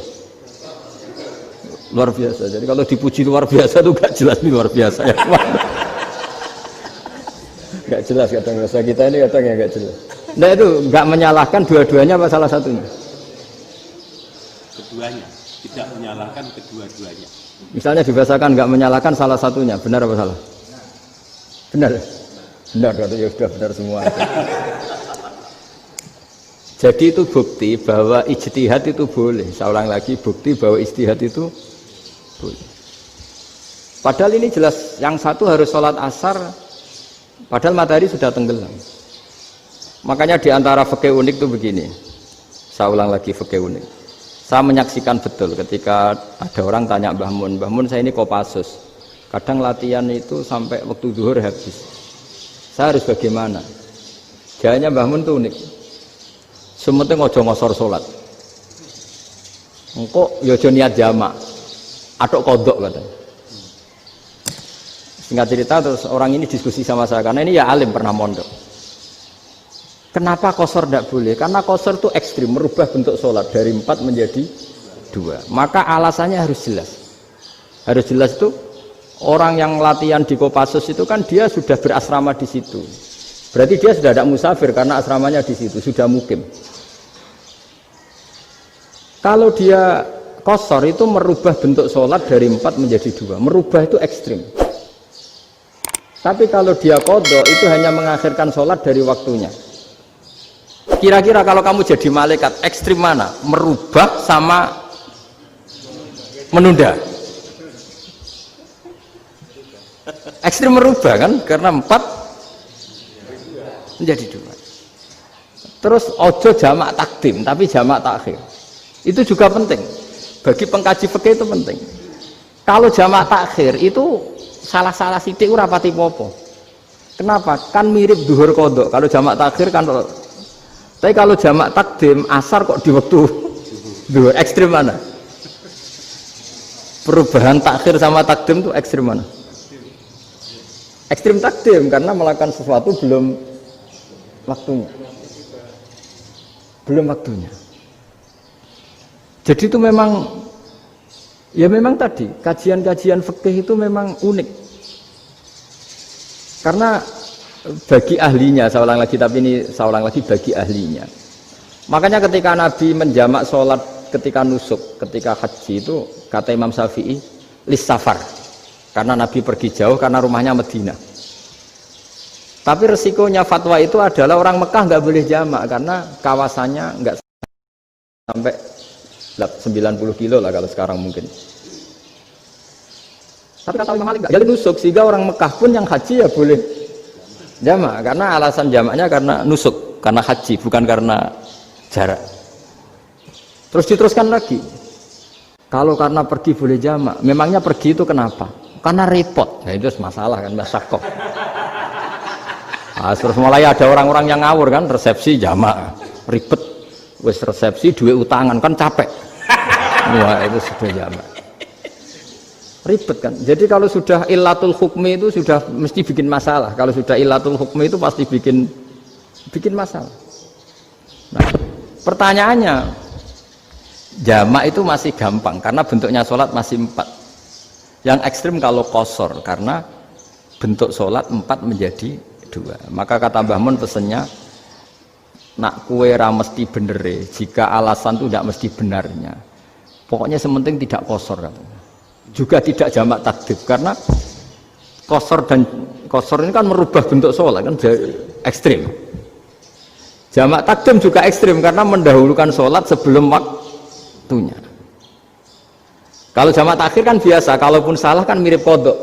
luar biasa. Jadi kalau dipuji luar biasa itu gak jelas ini luar biasa ya. Gak jelas kadang bahasa kita ini kadang ya gak jelas. Nah itu gak menyalahkan dua-duanya apa salah satunya? Keduanya, tidak menyalahkan kedua-duanya. Misalnya dibahasakan gak menyalahkan salah satunya, benar apa salah? Benar. Benar, ya sudah benar semua. Jadi itu bukti bahwa ijtihad itu boleh. Saya ulang lagi, bukti bahwa ijtihad itu boleh. Padahal ini jelas yang satu harus sholat asar, padahal matahari sudah tenggelam. Makanya di antara fikih unik itu begini. Saya ulang lagi fikih unik. Saya menyaksikan betul ketika ada orang tanya Mbah Mun saya ini Kopassus. Kadang latihan itu sampai waktu zuhur habis. Saya harus bagaimana? Jawabannya Mbah Mun itu unik. Sementing ojo ngosor sholat. Engkau yojo niat jamak, atau kodok katanya. Singkat cerita terus orang ini diskusi sama saya karena ini ya alim pernah mondok. Kenapa kosor tidak boleh? Karena kosor itu ekstrim, merubah bentuk sholat dari 4 menjadi 2. Maka alasannya harus jelas. Harus jelas itu orang yang latihan di Kopassus itu kan dia sudah berasrama di situ. Berarti dia sudah tidak musafir karena asramanya di situ, sudah mukim. Kalau dia kosor itu merubah bentuk sholat dari 4 menjadi 2. Merubah itu ekstrim. Tapi kalau dia kodok itu hanya mengakhirkan sholat dari waktunya. Kira-kira kalau kamu jadi malaikat, ekstrim mana? Merubah sama menunda? Ekstrim merubah kan? Karena 4 menjadi 2. Terus ojo jamak takdim, tapi jamak takhir. Itu juga penting. Bagi pengkaji fikih itu penting. Kalau jamak takhir itu salah-salah sidik ora pati popo. Kenapa? Kan mirip duhur kodok. Kalau jamak takhir kan, tapi kalau jamak takdim asar kok di waktu duhur, ekstrim mana? Perubahan takhir sama takdim itu ekstrim mana? Ekstrim takdim karena melakukan sesuatu belum waktunya. Belum waktunya. Jadi itu memang ya memang tadi kajian-kajian fikih itu memang unik. Karena bagi ahlinya, saya ulang lagi tapi ini saya ulang lagi bagi ahlinya. Makanya ketika Nabi menjamak sholat ketika nusuk, ketika haji itu kata Imam Syafi'i lis safar. Karena Nabi pergi jauh karena rumahnya Madinah. Tapi resikonya fatwa itu adalah orang Mekah nggak boleh jamak karena kawasannya nggak sampai 90 kilo lah kalau sekarang mungkin. Tapi kata Imam Malik nggak jadi nusuk, sehingga orang Mekah pun yang haji ya boleh jamak karena alasan jamaknya karena nusuk, karena haji bukan karena jarak. Terus diteruskan lagi. Kalau karena pergi boleh jamak, memangnya pergi itu kenapa? Karena repot. Ya itu masalah kan, masyakoh. Nah, terus mulai ada orang-orang yang ngawur kan, resepsi jamak, ribet. Wes resepsi duit utangan kan capek. Wah itu sudah jamak. Ribet kan. Jadi kalau sudah illatul hukmi itu sudah mesti bikin masalah. Kalau sudah illatul hukmi itu pasti bikin masalah. Nah, pertanyaannya, jamak itu masih gampang karena bentuknya sholat masih 4. Yang ekstrim kalau qasar karena bentuk sholat 4 menjadi 2. Maka kata Mbah Mun pesennya, nak kue ra mesti benere, jika alasan itu tidak mesti benarnya. Pokoknya sementing tidak qasar katanya. Juga tidak jamak takdim karena qasar ini kan merubah bentuk sholat kan ekstrim. Jamak takdim juga ekstrim karena mendahulukan sholat sebelum waktunya. Kalau jamak takhir kan biasa, kalaupun salah kan mirip kodok.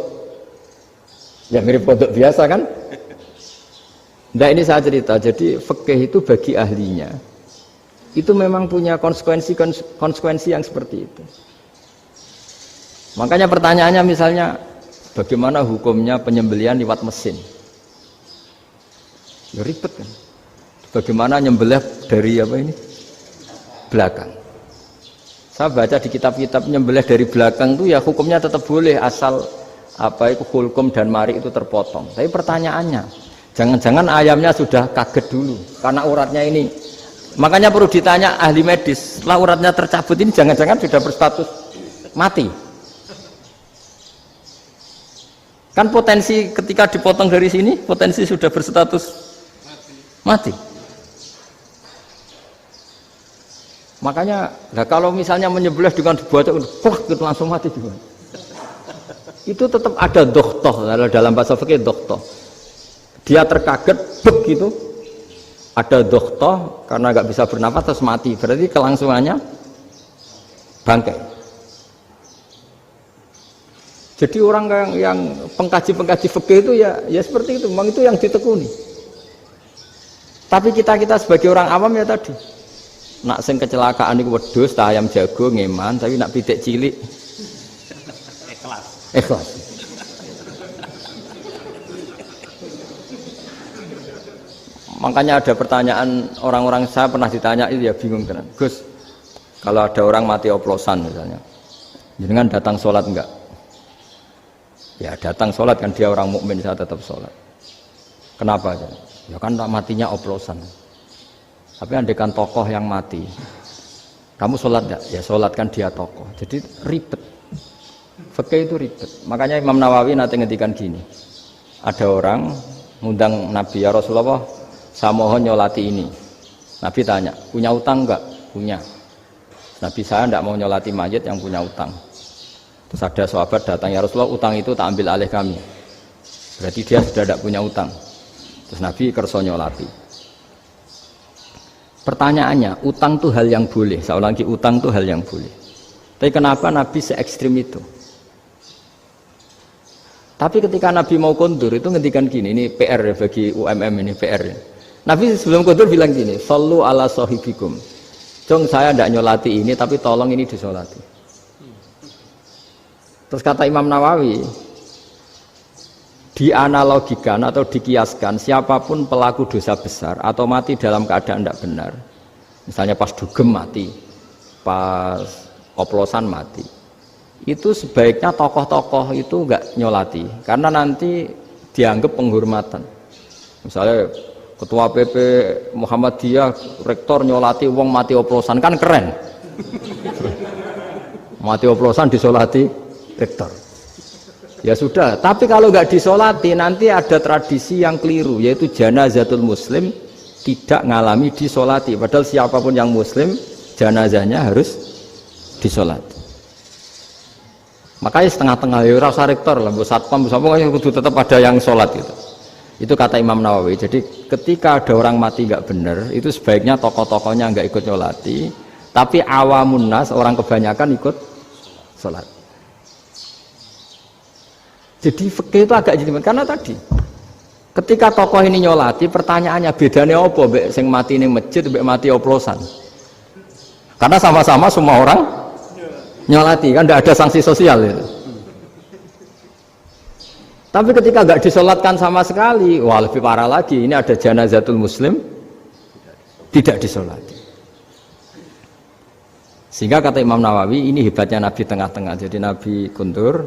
Ya mirip kodok biasa kan. Nah ini saya cerita, jadi fikih itu bagi ahlinya itu memang punya konsekuensi yang seperti itu. Makanya pertanyaannya misalnya bagaimana hukumnya penyembelihan lewat mesin? Ya ribet kan. Bagaimana nyembelih dari apa ini? Belakang. Saya baca di kitab-kitab nyembelih dari belakang itu ya hukumnya tetap boleh asal apa itu hulkum dan mari itu terpotong. Tapi pertanyaannya, jangan-jangan ayamnya sudah kaget dulu karena uratnya ini. Makanya perlu ditanya ahli medis, setelah uratnya tercabut ini jangan-jangan sudah berstatus mati. Kan potensi ketika dipotong dari sini, potensi sudah berstatus mati. Makanya, kalau misalnya menyebelah dengan dibaca, itu langsung mati juga. Itu tetap ada dohtoh, dalam bahasa fikih dohtoh. Dia terkaget, begitu, ada dohtoh karena nggak bisa bernafas terus mati. Berarti kelangsungannya bangkai. Jadi orang yang pengkaji fikih itu ya seperti itu, memang itu yang ditekuni. Tapi kita sebagai orang awam ya tadi, nak sing kecelakaan itu wedhus, ayam jago ngeman, tapi nak pitik cilik ikhlas. Makanya ada pertanyaan orang-orang, saya pernah ditanya itu ya bingung tenan. Gus, kalau ada orang mati oplosan misalnya, jenengan datang sholat enggak? Ya datang sholat kan, dia orang mukmin, saya tetap sholat. Kenapa? Ya kan matinya oplosan. Tapi andaikan tokoh yang mati, kamu sholat enggak? Ya sholat, kan dia tokoh. Jadi ribet. Fikih itu ribet. Makanya Imam Nawawi nanti ngendikan gini. Ada orang ngundang Nabi, ya Rasulullah, saya mohon nyolati ini. Nabi tanya, punya utang enggak? Punya. Nabi, saya enggak mau nyolati mayit yang punya utang. Terus ada sahabat datang, ya Rasulullah, utang itu tak ambil alih kami. Berarti dia sudah tidak punya utang. Terus Nabi kerso nyolati. Pertanyaannya, utang itu hal yang boleh. Saya ulangi, utang itu hal yang boleh. Tapi kenapa Nabi se-ekstrim itu? Tapi ketika Nabi mau kondur itu ngendikan gini, ini PR ya bagi UMM, ini PR ya. Nabi sebelum kondur bilang gini, sallu ala sahibikum. Jong, saya tidak nyolati ini, tapi tolong ini disolati. Terus kata Imam Nawawi, dianalogikan atau dikiaskan, siapapun pelaku dosa besar atau mati dalam keadaan tidak benar, misalnya pas dugem mati, pas oplosan mati, itu sebaiknya tokoh-tokoh itu enggak nyolati, karena nanti dianggap penghormatan. Misalnya Ketua PP Muhammadiyah, rektor nyolati wong mati oplosan, kan keren. Mati oplosan disolati rektor. Ya sudah, tapi kalau nggak disolati nanti ada tradisi yang keliru, yaitu janazatul muslim tidak ngalami disolati, padahal siapapun yang muslim janazahnya harus disolati. Makanya setengah-tengah, ya rasa rektor lah, satpam pokoknya kudu tetap ada yang sholat gitu. Itu kata Imam Nawawi. Jadi ketika ada orang mati nggak benar, itu sebaiknya tokoh-tokohnya nggak ikut nyolati, tapi awamun nas, orang kebanyakan ikut sholat. Jadi fikih itu agak jadi, karena tadi ketika tokoh ini nyolati, pertanyaannya bedanya apa mbek sing mati ning masjid mbek mati oplosan? Karena sama-sama semua orang nyolati, kan tidak ada sanksi sosial itu. Tapi ketika nggak disolatkan sama sekali, wah lebih parah lagi, ini ada janazatul muslim tidak disolati. Sehingga kata Imam Nawawi, ini hebatnya Nabi tengah-tengah. Jadi Nabi kundur,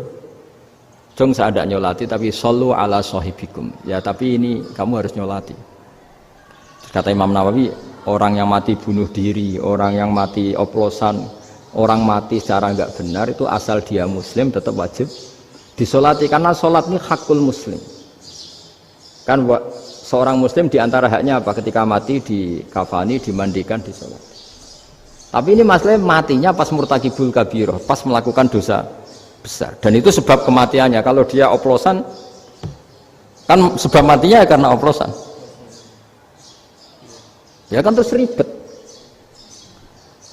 jong saya tidak nyolati, tapi sallu ala sahibikum. Ya tapi ini kamu harus nyolati. Kata Imam Nawawi, orang yang mati bunuh diri, orang yang mati oplosan, orang mati secara nggak benar itu asal dia muslim tetap wajib disolati, karena sholat ini hakul muslim. Kan seorang muslim diantara haknya apa? Ketika mati dikafani, dimandikan, disolati. Tapi ini masalahnya matinya pas murtakibul kabiroh, pas melakukan dosa besar, dan itu sebab kematiannya. Kalau dia oplosan, kan sebab matinya karena oplosan. Ya kan terus ribet.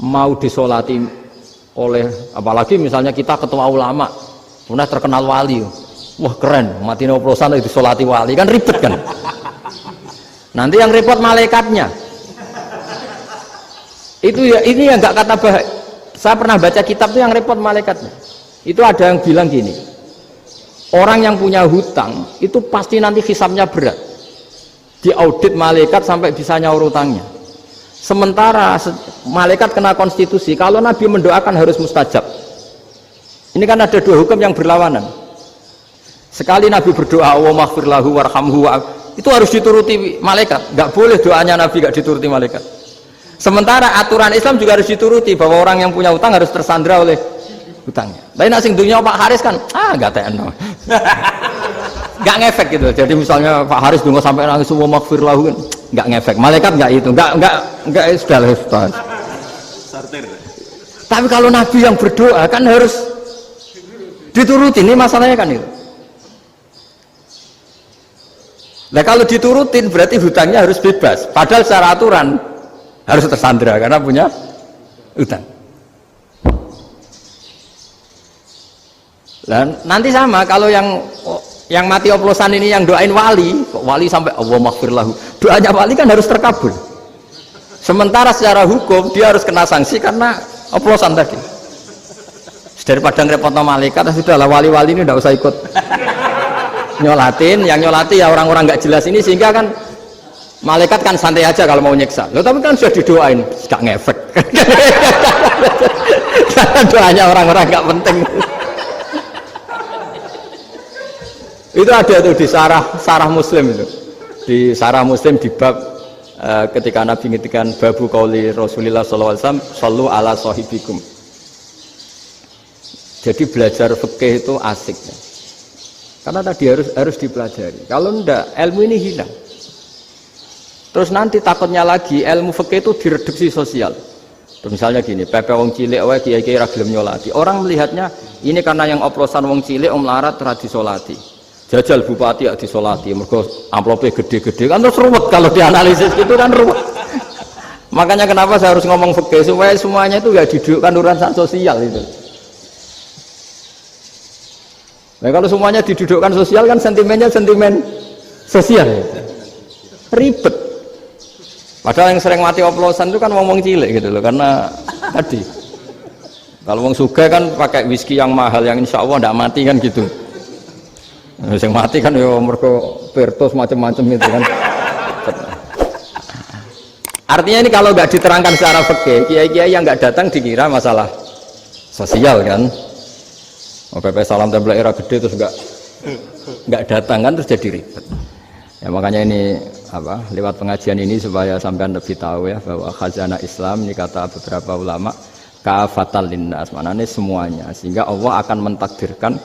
Mau disolati oleh, apalagi misalnya kita ketua ulama, kemudian terkenal wali, wah keren, mati oplosan itu disolati wali, kan ribet kan. Nanti yang repot malaikatnya. Itu ya, ini yang nggak kata bahaya. Saya pernah baca kitab itu yang repot malaikatnya. Itu ada yang bilang gini, orang yang punya hutang itu pasti nanti hisabnya berat, diaudit malaikat sampai bisa nyaur hutangnya. Sementara malaikat kena konstitusi, kalau Nabi mendoakan harus mustajab. Ini kan ada dua hukum yang berlawanan. Sekali Nabi berdoa, wa maghfir lahu warhamhu, itu harus dituruti malaikat. Nggak boleh doanya Nabi nggak dituruti malaikat. Sementara aturan Islam juga harus dituruti, bahwa orang yang punya hutang harus tersandra oleh hutangnya. Tapi nak sing dunia Pak Haris kan, gak teno. nggak ngefek gitu. Jadi misalnya Pak Haris donga sampai nangis semua maghfir lahu kan nggak ngefek. Malaikat nggak itu, nggak sudah Ustaz. Sortir. Tapi kalau Nabi yang berdoa kan harus diturutin, ini masalahnya kan itu. Nah kalau diturutin berarti hutangnya harus bebas. Padahal secara aturan harus tersandra karena punya hutang. Dan nanti sama kalau yang mati oplosan ini yang doain wali, kok wali sampai Allah maghfir lahu. Doanya wali kan harus terkabul. Sementara secara hukum dia harus kena sanksi karena oplosan tadi. Daripada ngerepotno malaikat, sudahlah wali-wali ini tidak usah ikut nyolatin. Yang nyolati ya orang-orang nggak jelas ini, sehingga kan malaikat kan santai aja kalau mau nyiksa. Loh, tapi kan sudah didoain, nggak ngefek. Doanya orang-orang nggak penting. Itu ada tuh di sarah Muslim itu. Di sarah Muslim di bab ketika Nabi ngintikan babu qauli Rasulullah sallallahu alaihi wasallam sallu ala sahibikum. Jadi belajar fikih itu asik ya. Karena tadi harus dipelajari. Kalau enggak ilmu ini hilang. Terus nanti takutnya lagi ilmu fikih itu direduksi sosial. Terus misalnya gini, pepe wong cilik wae kiai-kiai ra gelem nyolati. Orang melihatnya ini karena yang oplosan wong cilik om larat ra disolati. Jajal bupati ya disolati, mergo amplopnya gede-gede kan terus ruwet kalau dianalisis gitu kan ruwet. Makanya kenapa saya harus ngomong fikih supaya semuanya itu enggak didudukkan urusan sosial itu. Nah kalau semuanya didudukkan sosial kan sentimennya sentimen sosial. Ribet. Padahal yang sering mati oplosan itu kan ngomong cilik gitu loh, karena tadi kalau wong sugih kan pakai whisky yang mahal yang insya Allah tidak mati kan gitu. Yang mati kan ya mergo pertos macam-macam itu kan. Artinya ini kalau nggak diterangkan secara fikih, kiai-kiai yang nggak datang dikira masalah sosial kan. PP salam tempel era gede terus nggak datang kan terus jadi ribet. Ya makanya ini apa lewat pengajian ini supaya sampean lebih tahu ya bahwa khazanah Islam ini kata beberapa ulama kafatal linnas, maknanya semuanya, sehingga Allah akan mentakdirkan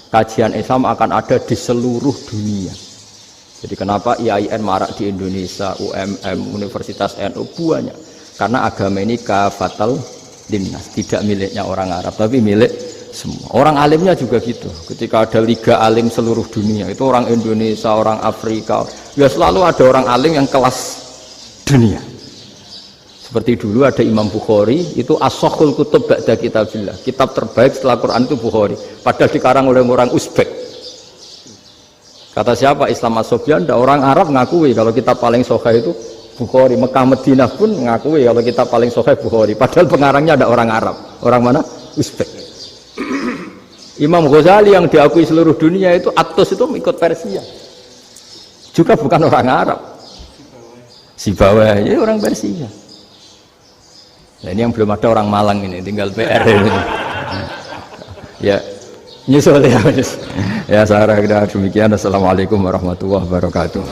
kajian Islam akan ada di seluruh dunia. Jadi kenapa IAIN marak di Indonesia, UMM, Universitas NU banyak, karena agama ini kafatal linnas, tidak miliknya orang Arab tapi milik semua. Orang alimnya juga gitu. Ketika ada liga alim seluruh dunia, itu orang Indonesia, orang Afrika, ya selalu ada orang alim yang kelas dunia. Seperti dulu ada Imam Bukhari, itu as-sakhul kutub ba'da kitabillah. Kitab terbaik setelah Quran itu Bukhari. Padahal dikarang oleh orang Uzbek. Kata siapa? Islam As-Sobyan, orang Arab ngakui kalau kitab paling sahih itu Bukhari. Mekah Madinah pun ngakui kalau kitab paling sahih Bukhari. Padahal pengarangnya ada orang Arab. Orang mana? Uzbek. Imam Ghazali yang diakui seluruh dunia itu Atos itu ikut Persia. Juga bukan orang Arab. Sibawah ya orang Persia. Nah, ini yang belum ada orang Malang ini, tinggal PR ini. Ya, nyusul ya. Ya, saya kira demikian. Assalamualaikum warahmatullahi wabarakatuh.